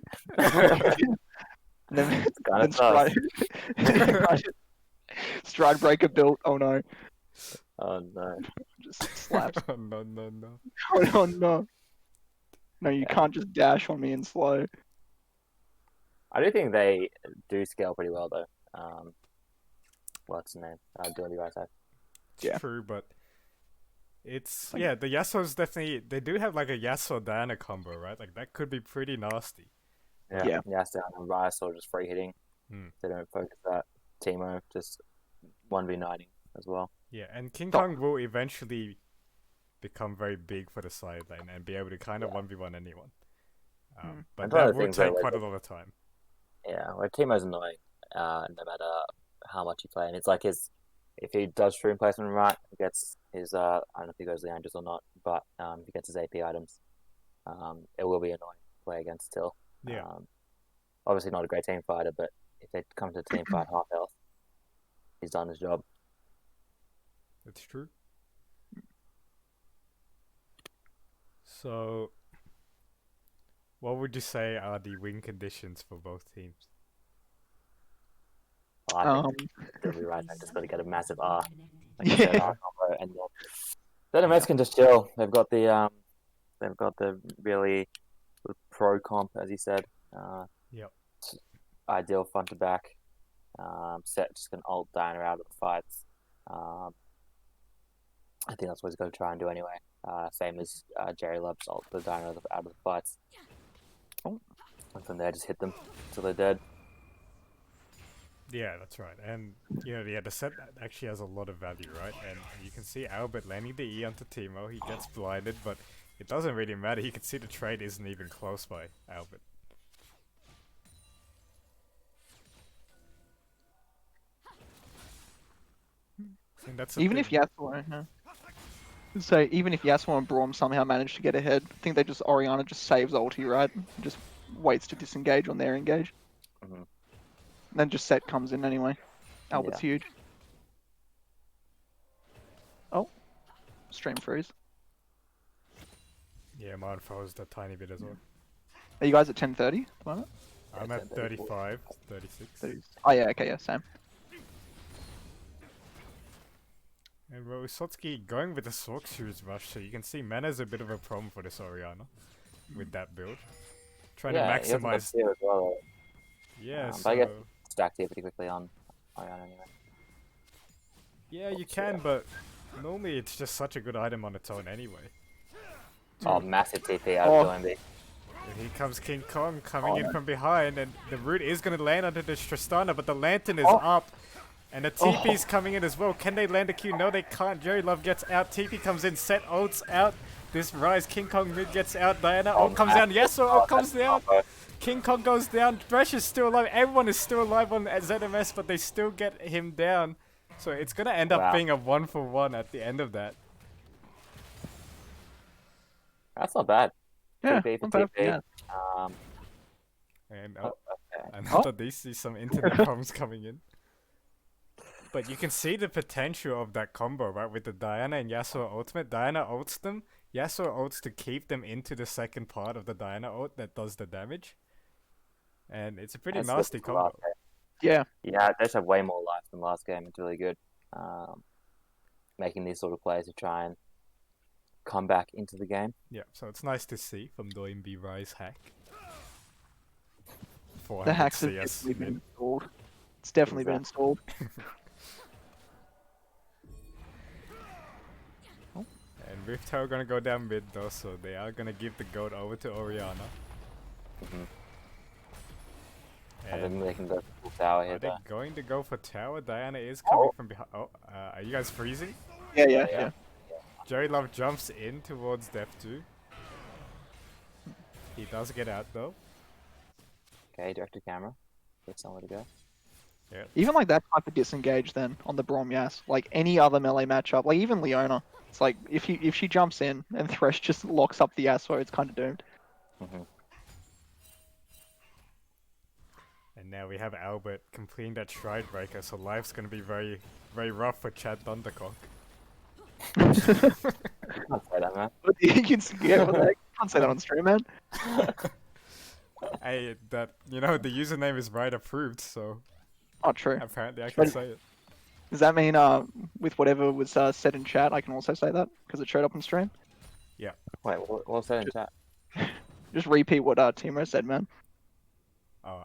And then, It's kind then of tough. stride breaker built. Oh no, Oh no. just slaps. Oh, no, no, no. Oh no. No, you can't just dash on me and slow. I do think they do scale pretty well though. What's his name? Doing the right side. It's Yeah. true, but it's yeah. The Yasuo's definitely they do have like a Yasuo Diana combo, right? Like that could be pretty nasty. Yeah. Yes, down and Rice or just free hitting. Hmm. They don't focus that. Teemo just 1v90 as well. Yeah, and King Oh. Kong will eventually become very big for the side lane and be able to kind of 1v1 anyone. But And one that of the will things that, take like, quite a lot of time. Yeah, well, Teemo's annoying, no matter how much you play. And it's like if he does stream placement right, he gets his, I don't know if he goes to the Angels or not, but if he gets his AP items, it will be annoying to play against still. Yeah. Obviously not a great team fighter, but if they come to a team fight half health, he's done his job. It's true. So, what would you say are the win conditions for both teams? Well, I think they'll be right. Just got to get a massive R. Like you said, Yeah. R combo, and then the Mets can just chill. They've got the really good pro comp, as you said. Yep. Ideal front to back. Set just can ult Diana out of the fights. I think that's what he's going to try and do anyway. Same as Jerry loves ult the Diana out of the fights. Oh. And from there, just hit them until they're dead. Yeah, that's right. And, you know, yeah, the set actually has a lot of value, right? And you can see Albert landing the E onto Teemo. He gets blinded, but it doesn't really matter. You can see the trade isn't even close by Albert. And that's the Even if thing. Yasuo, yeah. So even if Yasuo and Braum somehow manage to get ahead, I think they just Orianna just saves ulti, right? And just waits to disengage on their engage. Mhm. Then just Set comes in anyway. Albert's huge. Oh, stream freeze. Yeah, mine froze a tiny bit as well. Are you guys at 10:30 at the moment? I'm Yeah, at 34. 35, 36. Oh yeah, okay, yeah, same. And Wysocki going with the Sorcery's Rush, so you can see mana's a bit of a problem for this Orianna with that build. Trying Yeah, to he doesn't have maximize. fear as well. Yeah, but I guess- so. Stacked here pretty quickly on Orianna anyway. Yeah, you can, but normally it's just such a good item on its own anyway. Oh, massive TP out Oh. of OMB. And here comes King Kong coming Oh, in no. from behind, and the root is going to land onto the Tristana, but the Lantern is Oh. up. And the TP's coming in as well. Can they land a Q? No, they can't. Jerry Love gets out. TP comes in. Set ults out. this Rise King Kong mid gets out. Diana Oh, ult comes man. down. Yasuo ult comes down. Combo. King Kong goes down. Thresh is still alive. Everyone is still alive on ZMS, but they still get him down. So it's gonna end up Wow. being a 1-for-1 at the end of that. That's not bad. Yeah, 2P for not bad, 2P. yeah. And Okay. another DC, some internet problems coming in. But you can see the potential of that combo, right? With the Diana and Yasuo ultimate. Diana ults them. Yasuo ults to keep them into the second part of the Diana ult that does the damage. And it's a pretty That's nasty the combo. last game. Yeah. Yeah, they just have way more life than last game. It's really good. Making these sort of plays to try and come back into the game. Yeah, so it's nice to see from Doinb Rise hack. The 400 hacks have CS definitely been mid. installed. It's definitely been installed. And Rift Tower gonna go down mid though, so they are gonna give the goat over to Orianna. Mhm. And And then they can go full tower are here. they Though. going to go for tower? Diana is coming from behind. Oh, are you guys freezing? Yeah, yeah, Yeah. yeah. Jerry Love jumps in towards Def 2. He does get out though. Okay, direct to camera. Get somewhere to go. Even like that type of disengage then on the Braum Yas, like any other melee matchup, like even Leona, it's like if she jumps in and Thresh just locks up the Yasuo, it's kind of doomed. Hmm. And now we have Albert completing that Stride Breaker, so life's gonna be very, very rough for Chad Thundercock. Can't say that, man. You can yeah, what the heck? Can't say that on stream, man. Hey, that the username is right approved, so Oh, true. apparently I can But- say it. Does that mean with whatever was said in chat, I can also say that because it showed up on stream? Wait, what's that in chat? Just repeat what Timo said, man. Oh,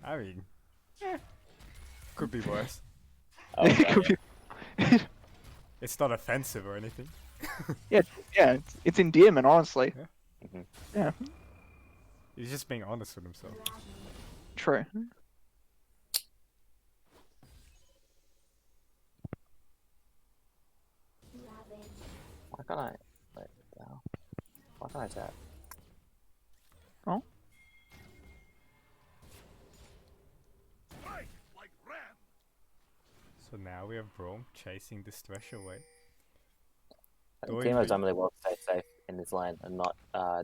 I mean, could be worse. Okay. Could be- It's not offensive or anything. yeah, it's endearment, honestly. Mhm. Yeah, He's just being honest with himself. true. Why can't I? Wait, the hell? Why can't I tap? Oh, So now we have Braum chasing this Thresh away. I think Doing Timo's the- done really well to stay safe in this lane and not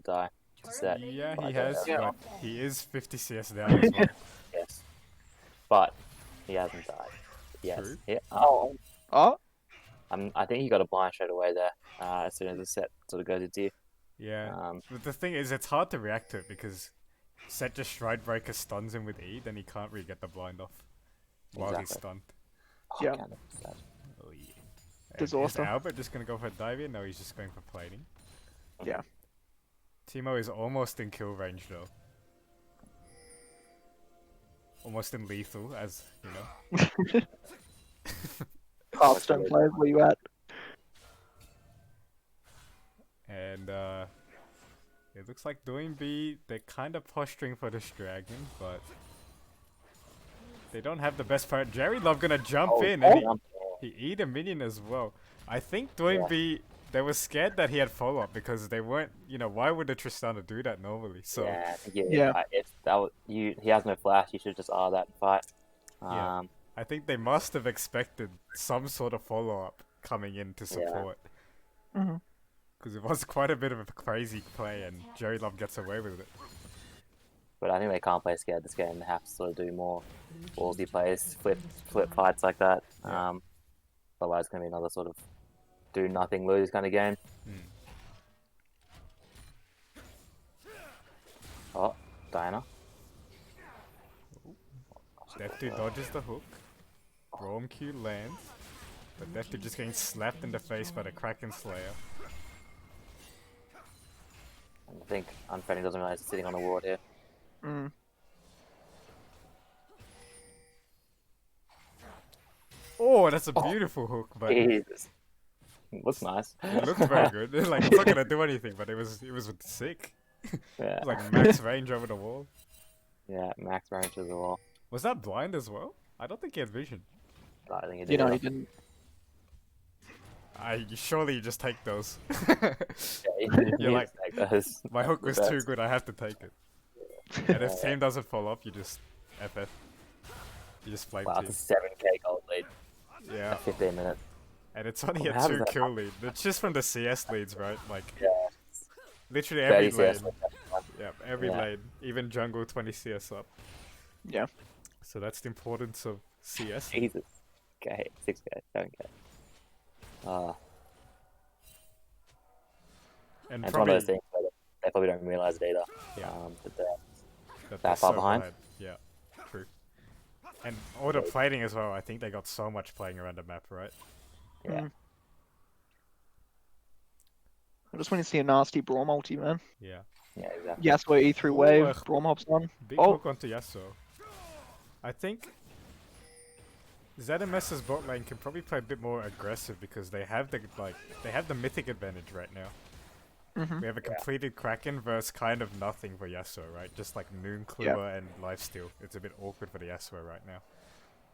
die. Set. Yeah, But, he has, Yeah. but he is 50 CS down as well. Yes. But he hasn't died. Yes. True. Yeah. oh, oh. I think he got a blind straight away there. As soon as the set sort of goes into you. Yeah. But the thing is, it's hard to react to it because Set just Stride Breaker stuns him with E, then he can't really get the blind off while he's Exactly. stunned. Oh, Yeah. can't understand. Oh yeah. Does And is awesome. Albert just gonna go for a dive in? No, he's just going for plating. Yeah. Timo is almost in kill range though. Almost in lethal, as you know. Hearthstone players, where you at? And it looks like doing B, they're kind of posturing for this dragon, but they don't have the best part. Jerry Love gonna jump Oh, in and damn. he eat a minion as well. I think doing Yeah. B, they were scared that he had follow up because they weren't, why would a Tristana do that normally? So Yeah, I think Yeah. If that was, he has no flash. You should just R that and fight. Yeah. I think they must have expected some sort of follow up coming in to Yeah. support. Mhm. Because it was quite a bit of a crazy play and Jerry Love gets away with it. But I think they can't play scared this game. They have to sort of do more ballsy plays, flip fights like that. Yeah. Otherwise, it's gonna be another sort of do nothing, lose kind of game. Hmm. Oh, Diana. Death2 dodges the hook. Braum Q lands. But Death2 just getting slapped in the face by the Kraken Slayer. And I think Unfriendly doesn't realize he's sitting on the ward here. Mm. Oh, that's a beautiful hook, but it Jesus. Looks nice. looked very good. Like it's not gonna do anything, but it was sick. Yeah. It was like max range over the wall. Yeah, max range as well. Was that blind as well? I don't think he had vision. I think he did. You know, well. he didn't. Surely you just take those. Yeah, you You're like, just take those. my hook was too good, I have to take it. And if team doesn't follow up, you just FF. You just flame Wow, team. it's a 7k gold lead Yeah, at 15 minutes. and it's only a How does 2 that kill lead. It's just from the CS leads, right? Like, Yeah. literally 30 every lane. CS. with that one. Yeah, every Yeah. lane. Even jungle 20 CS up. Yeah. So that's the importance of CS. Jesus. Okay, 6k, 7k. And It's one probably of those things where they probably don't realize it either. Yeah. That they're that that they're far behind. Yeah, true. And auto plating as well. I think they got so much playing around the map, right? Yeah. Mm. I just want to see a nasty Braum ulti, man. Yeah. Yeah, exactly. Yasuo E through Ooh, wave, Braum hops on. Big Oh. hook onto Yasuo. I think ZMS's bot lane can probably play a bit more aggressive because they have the mythic advantage right now. Mhm. We have a completed Kraken versus kind of nothing for Yasuo, right? Just like Noon Cleaver and Lifesteal. It's a bit awkward for the Yasuo right now.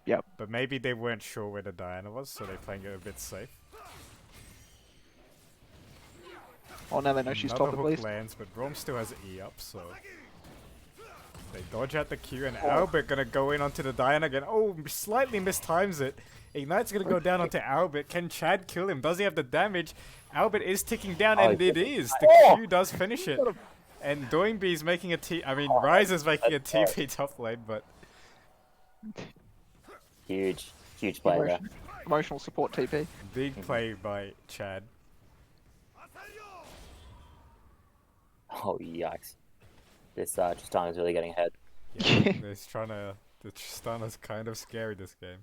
Yep. But maybe they weren't sure where the Diana was, so they're playing it a bit safe. Oh, now they know she's Another top at hook least. lands, but Braum still has E up, so they dodge out the Q, and Albert gonna go in onto the Diana again. Oh, slightly mistimes it. Ignite's gonna go down onto Albert. Can Chad kill him? Does he have the damage? Albert is ticking down, and it is. The Q does finish it. And Doingby's making a Ryze is making a TP top lane, but Huge play there. Emotional support TP. big play by Chad. Oh, yikes. This Tristana's really getting ahead. Yeah, the Tristana's kind of scary this game.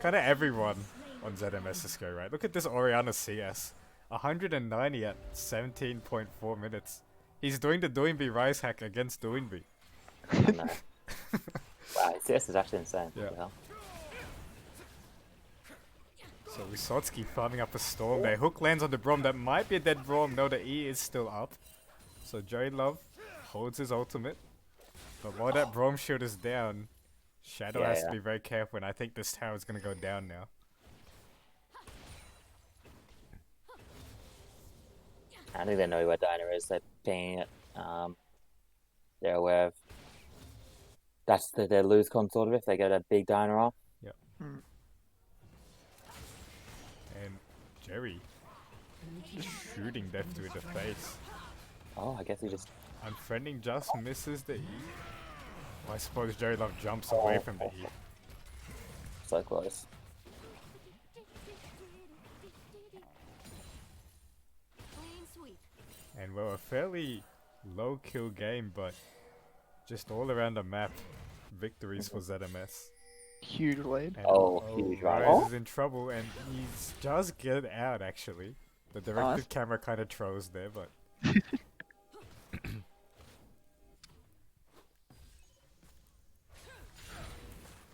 Kind of everyone on ZMS is scary, right? Look at this Orianna CS. 190 at 17.4 minutes. He's doing the Doinby Rise hack against Doinby. I know. Wow, CS is actually insane. Yeah. What the hell? So Wysotsky farming up a storm there. Hook lands on the Braum. That might be a dead Braum. No, the E is still up. So Joey Love holds his ultimate. But while that Braum shield is down, Shadow has to be very careful, and I think this tower is going to go down now. I think they know where Diana is. They're pinging it. They're aware of. That's their lose con sort of if they get a big Diana off. And Jerry just shooting Death to the face. Oh, I guess he just. Unfriending just misses the E. Well, I suppose Jerry Love jumps away from the E. So close. And well, a fairly low kill game, but just all around the map, victories for ZMS. Huge lead. And, Huge Ryze right. is in trouble, and he's just get out actually. The directed camera kind of trolls there, but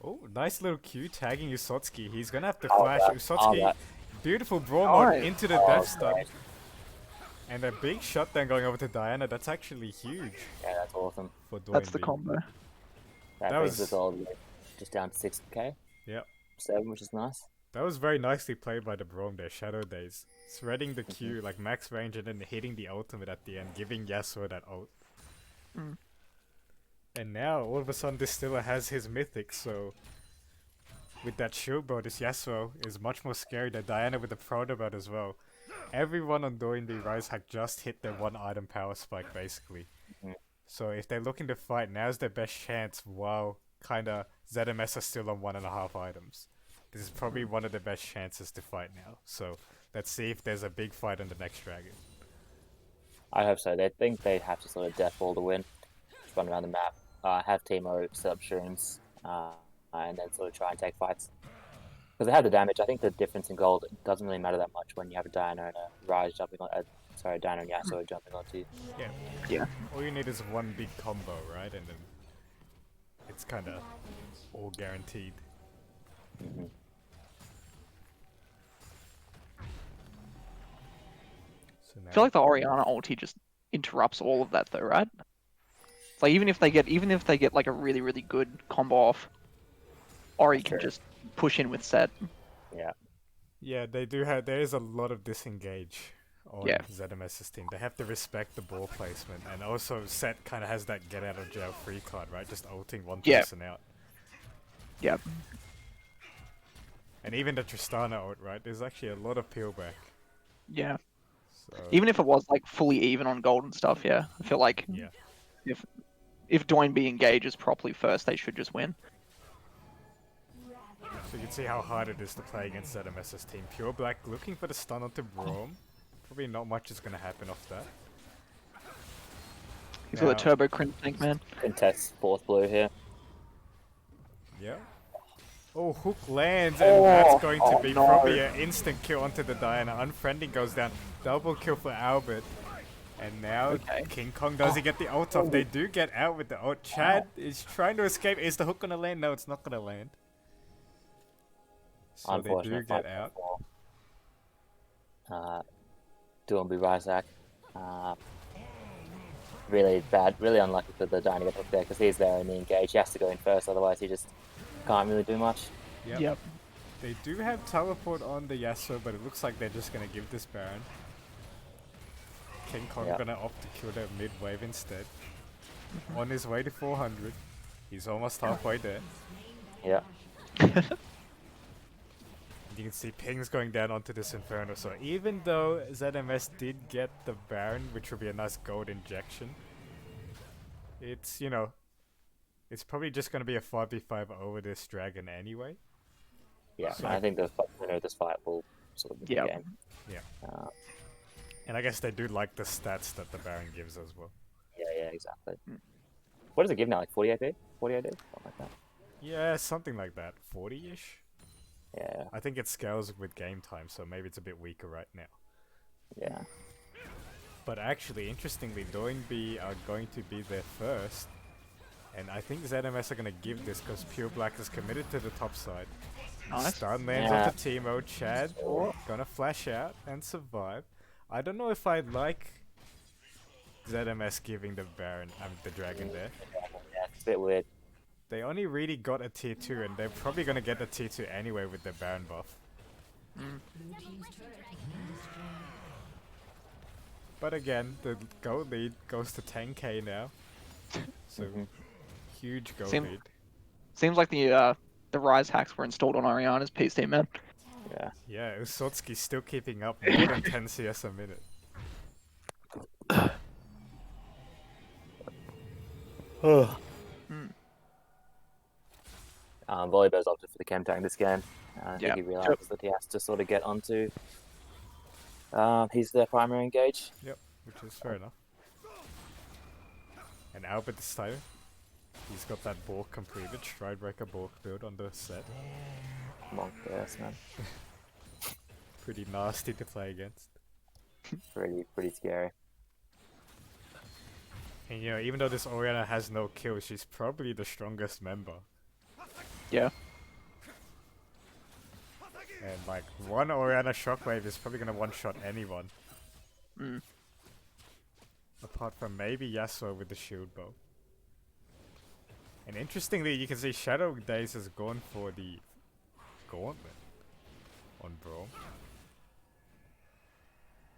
oh, nice little Q tagging Usotsky. He's gonna have to flash Usotsky. Beautiful brawl mod into the death stun. Great. And a big shutdown going over to Diana. That's actually huge Yeah, that's awesome. for Doinby. That's the combo. That That brings was- us all just down to 6k. Yep. 7, which is nice. That was very nicely played by the Braum there, Shadow Days. Threading the Q, like max range, and then hitting the ultimate at the end, giving Yasuo that ult. Mm. And now, all of a sudden, Distiller has his mythic, so with that shield bow, this Yasuo is much more scary than Diana with the proto bow as well. Everyone on Doinby Rise hack just hit their one item power spike, basically. Mhm. So if they're looking to fight, now's their best chance, while kinda ZMS are still on 1.5 items. This is probably one of the best chances to fight now. So let's see if there's a big fight on the next dragon. I hope so. They think they have to sort of death ball to win. Just run around the map. Have Teemo set up shrooms. And then sort of try and take fights. Because they have the damage. I think the difference in gold doesn't really matter that much when you have a Diana and a Ryze jumping on. Diana and Yasuo jumping onto you. Yeah. All you need is one big combo, right? And then it's kind of all guaranteed. Mhm. So now I feel like the Orianna ulti just interrupts all of that though, right? It's like even if they get like a really, really good combo off, Ori can Sure. just push in with set. Yeah. Yeah, they do have. There is a lot of disengage on Yeah. ZMS's team. They have to respect the ball placement, and also Set kind of has that get out of jail free card, right? Just ulting one Yeah. person out. Yep. And even the Tristana ult, right? There's actually a lot of peel back. Yeah. So Even if it was like fully even on gold and stuff, yeah, I feel like yeah, if Doinby engages properly first, they should just win. so you can see how hard it is to play against ZMS's team. Pure Black looking for the stun onto Braum. Probably not much is gonna happen off that. He's got a Now- turbo crit tank, man. Contest fourth blue here. Yeah. Oh, hook lands, and that's going to be no. probably an instant kill onto the Diana. Unfriending goes down. Double kill for Albert. And now Okay. King Kong, does he get the ult off? They do get out with the ult. Chad is trying to escape. Is the hook gonna land? No, it's not gonna land. So they do Unfortunate get fight out. for Doinby Ryzak. Really bad, really unlucky for the Dyna to get hooked there because he's there in the engage. He has to go in first, otherwise he just can't really do much. Yep. They do have teleport on the Yasuo, but it looks like they're just gonna give this Baron. King Kong Yep. gonna opt to kill the mid wave instead. On his way to 400. He's almost halfway there. Yeah. You can see pings going down onto this Inferno. So even though ZMS did get the Baron, which would be a nice gold injection, it's, you know, it's probably just going to be a 5v5 over this dragon anyway. Yeah, So- I think the winner of this fight will sort of win Yep. the game. Yeah. Uh, And I guess they do like the stats that the Baron gives as well. yeah, exactly. What does it give now? Like 40 AP? 40 AD? Something like that. Yeah, something like that. 40-ish? Yeah, I think it scales with game time, so maybe it's a bit weaker right now. yeah. But actually, interestingly, Doinby are going to be there first. And I think ZMS are going to give this because Pure Black is committed to the top side. Nice. Stun lands Yeah. onto Teemo. Chad gonna flash out and survive. I don't know if I like ZMS giving the Baron, the Dragon there. Yeah, it's a bit weird. They only really got a tier 2 and they're probably gonna get the tier 2 anyway with their Baron buff. But again, the gold lead goes to 10k now. So huge gold Seem- lead. Seems like the Rise hacks were installed on Oriana's PC, man. Yeah. Yeah, Usotski's still keeping up more than 10 CS a minute. Volibear's opted for the chem tank this game. I Yeah. think he realizes that he has to sort of get onto he's their primary engage. Yep, which is fair enough. And Albert this time, he's got that Bork completed, Stridebreaker Bork build on the set. Monk burst, man. Pretty nasty to play against. Pretty scary. And you know, even though this Orianna has no kills, she's probably the strongest member. Yeah. And like, one Orianna Shockwave is probably gonna one-shot anyone. Mm. Apart from maybe Yasuo with the shield bow. And interestingly, you can see Shadow Days has gone for the Gauntlet on Braum.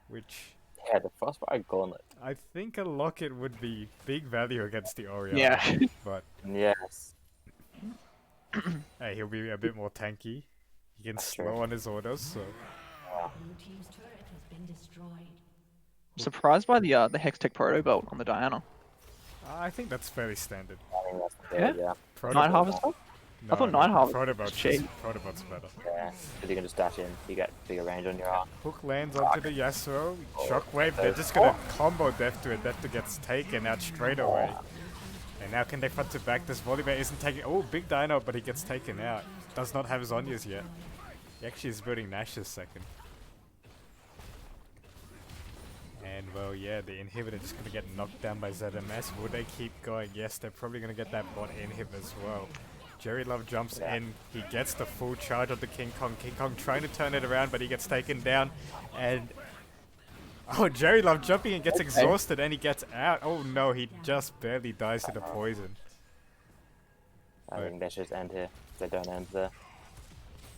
Which Yeah, the Frostbite Gauntlet. I think a Locket would be big value against the Orianna. Yeah. But Yes. hey, he'll be a bit more tanky. He can That's slow true. on his orders, so Blue team's turret has been destroyed. I'm surprised by the Hextech Proto Belt on the Diana. I think that's fairly standard. I think that's Yeah? good, yeah. Night Harvester? I thought Night Harvester was Protobot's cheap. Protobot's better. Yeah, because you can just dash in, you get bigger range on your arm. Hook lands onto the Yasuo. Shockwave, they're just gonna combo Death to it. Death to gets taken out straight away. And now can they front to back? This Volibear isn't taking. Oh, big dino, but he gets taken out. Does not have Zhonya's yet. He actually is building Nash's second. And well, yeah, the inhibitor just gonna get knocked down by ZMS. Will they keep going? Yes, they're probably gonna get that bot inhib as well. Jerry Love jumps in. He gets the full charge of the King Kong. King Kong trying to turn it around, but he gets taken down. And oh, Jerry Love jumping and gets exhausted, and he gets out. Oh no, he just barely dies to the poison. I think they should just end here. If they don't end there,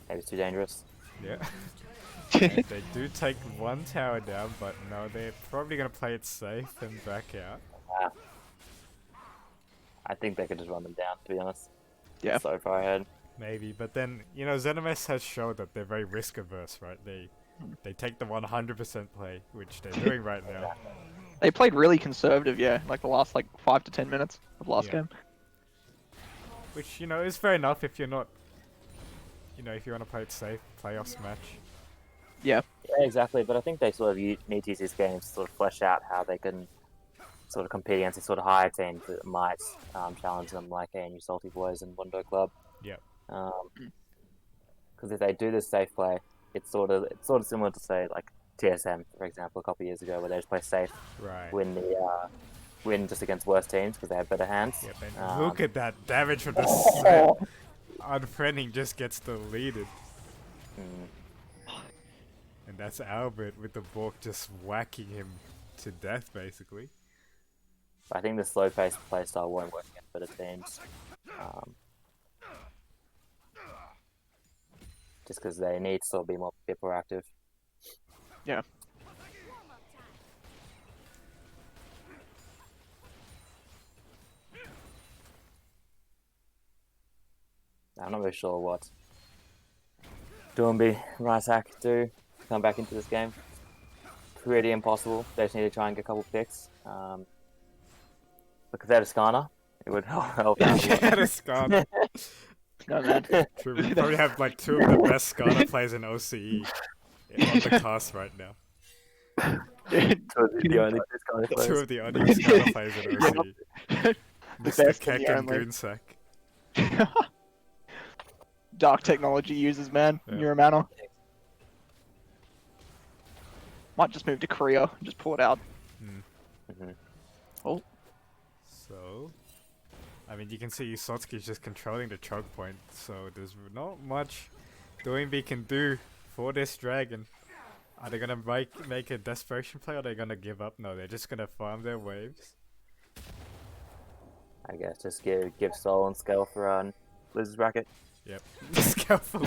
maybe it's too dangerous. Yeah. And they do take one tower down, but no, they're probably gonna play it safe and back out. I think they could just run them down, to be honest. Yeah. So far ahead. Maybe, but then ZMS has showed that they're very risk averse, right? They take the 100% play, which they're doing right now. They played really conservative, yeah, like the last 5 to 10 minutes of last Yeah. game. Which is fair enough if you're not, if you want to play it safe, playoffs match. Yeah. Yeah, exactly. But I think they sort of need to use these games to sort of flesh out how they can sort of compete against these sort of higher teams that might challenge them, like ANU Salty Boys and Wundo Club. Yep. Because if they do this safe play, it's sort of similar to say like TSM, for example, a couple of years ago, where they just play safe, Right. win just against worse teams because they have better hands. Yep, and look at that damage from the set. Oh, Unfriending just gets deleted. Mm. And that's Albert with the Bork just whacking him to death, basically. I think the slow-paced playstyle won't work against better teams. Just because they need to sort of be more proactive. yeah. I'm not really sure what Doomby, Ricehack do to come back into this game. Pretty impossible. They just need to try and get a couple picks. Look at that, Skarner. It would help out a lot. Get a Skarner. No, man. True, we probably have like two of the best Skarner players in OCE on the cast right now. The only Skarner Two players. of the only Skarner players in OCE. Mr. best and Keck the and only. Goonsack. Dark technology users, man. Yeah. You're a manner. Might just move to Korea and just pull it out. Mhm. Oh, So, I mean, you can see Sotsuki's just controlling the choke point, so there's not much Doinby can do for this dragon. Are they gonna make a desperation play, or are they gonna give up? No, they're just gonna farm their waves. I guess just give Soul and Scale for Liz's bracket. Yep. Scalpel.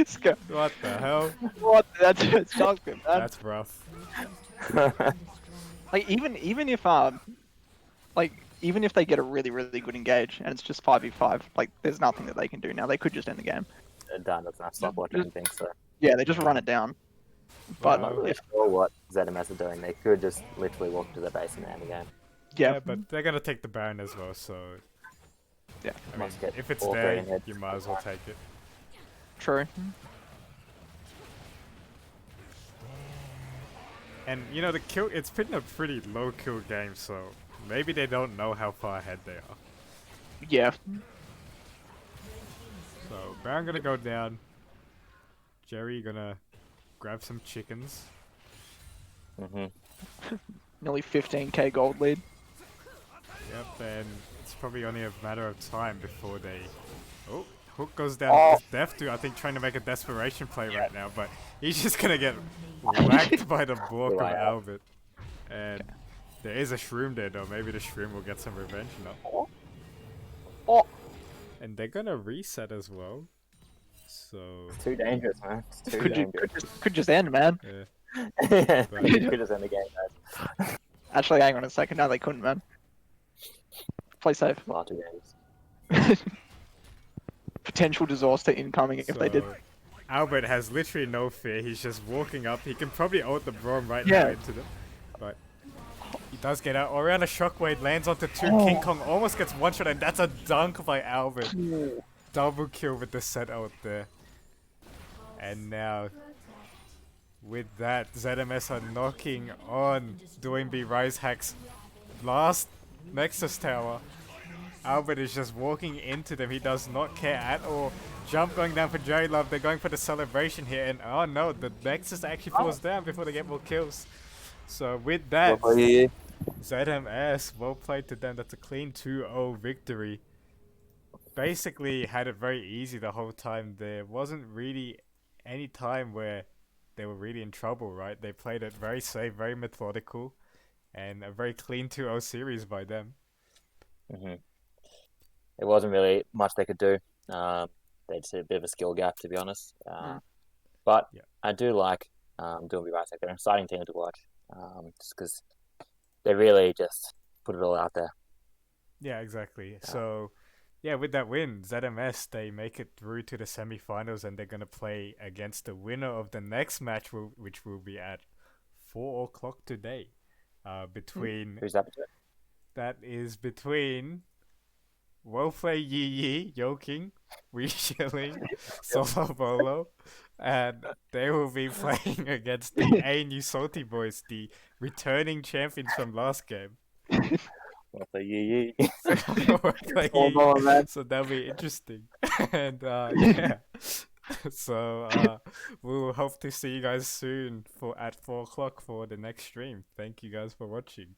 Sc- What the hell? what? That's good, man. That's rough. Like even if even if they get a really good engage and it's just 5v5, like there's nothing that they can do now. They could just end the game. Dan doesn't have stopwatch or anything, so Yeah, they just run it down. But I'm not really sure what ZMS are doing. They could just literally walk to the base and end the game. yeah, But they're gonna take the Baron as well, so yeah, I mean, Must get if it's all three there, in head. you might as well take it. true. And the kill, it's been a pretty low kill game, so maybe they don't know how far ahead they are. Yeah, So Baron gonna go down. Jerry gonna grab some chickens. Hmm nearly 15k gold lead. Yep, and it's probably only a matter of time before they. Oh, Hook goes down Oh. with Death to, I think, trying to make a desperation play right now, but he's just gonna get whacked by the Bork of Right out. Albert. And there is a Shroom there though, maybe the Shroom will get some revenge. No. Oh, And they're gonna reset as well. So, It's too dangerous, man. It's too could dangerous. just end, man. yeah. Could just end the game, guys. Actually, hang on a second. No, they couldn't, man. Play safe. Well, too dangerous. Potential disaster incoming if they did. So, Albert has literally no fear. He's just walking up. He can probably ult the Braum right Yeah. now into them. But he does get out. Oriana Shockwave lands onto two. Oh. King Kong almost gets one shot, and that's a dunk by Albert. Double kill with the set out there. And now, with that, ZMS are knocking on Doinby Ricehack's last Nexus Tower. Albert is just walking into them. He does not care at all. Jump going down for Jerry Love. They're going for the celebration here. And oh no, the Nexus actually falls down before they get more kills. So with that, Well, yeah. ZMS, well played to them. That's a clean 2-0 victory. Basically had it very easy the whole time. There wasn't really any time where they were really in trouble, right? They played it very safe, very methodical, and a very clean 2-0 series by them. hmm There wasn't really much they could do. They just had a bit of a skill gap, to be honest. But Yeah. I do like Doing Be Right. They're an exciting team to watch, just because they really just put it all out there. Yeah, exactly. So, yeah, with that win, ZMS, they make it through to the semifinals, and they're going to play against the winner of the next match, which will be at 4 o'clock today. Between Who's that between? That is between Wolfei Yi Yi, Yoking, Wei Shilling, Solo Bolo, and they will be playing against the ANU Salty Boys, the returning champions from last game. Well, so Yi. Wolfei All Yi going, Yi. man. So that'll be interesting. And yeah. So we'll hope to see you guys soon at 4 o'clock for the next stream. Thank you guys for watching.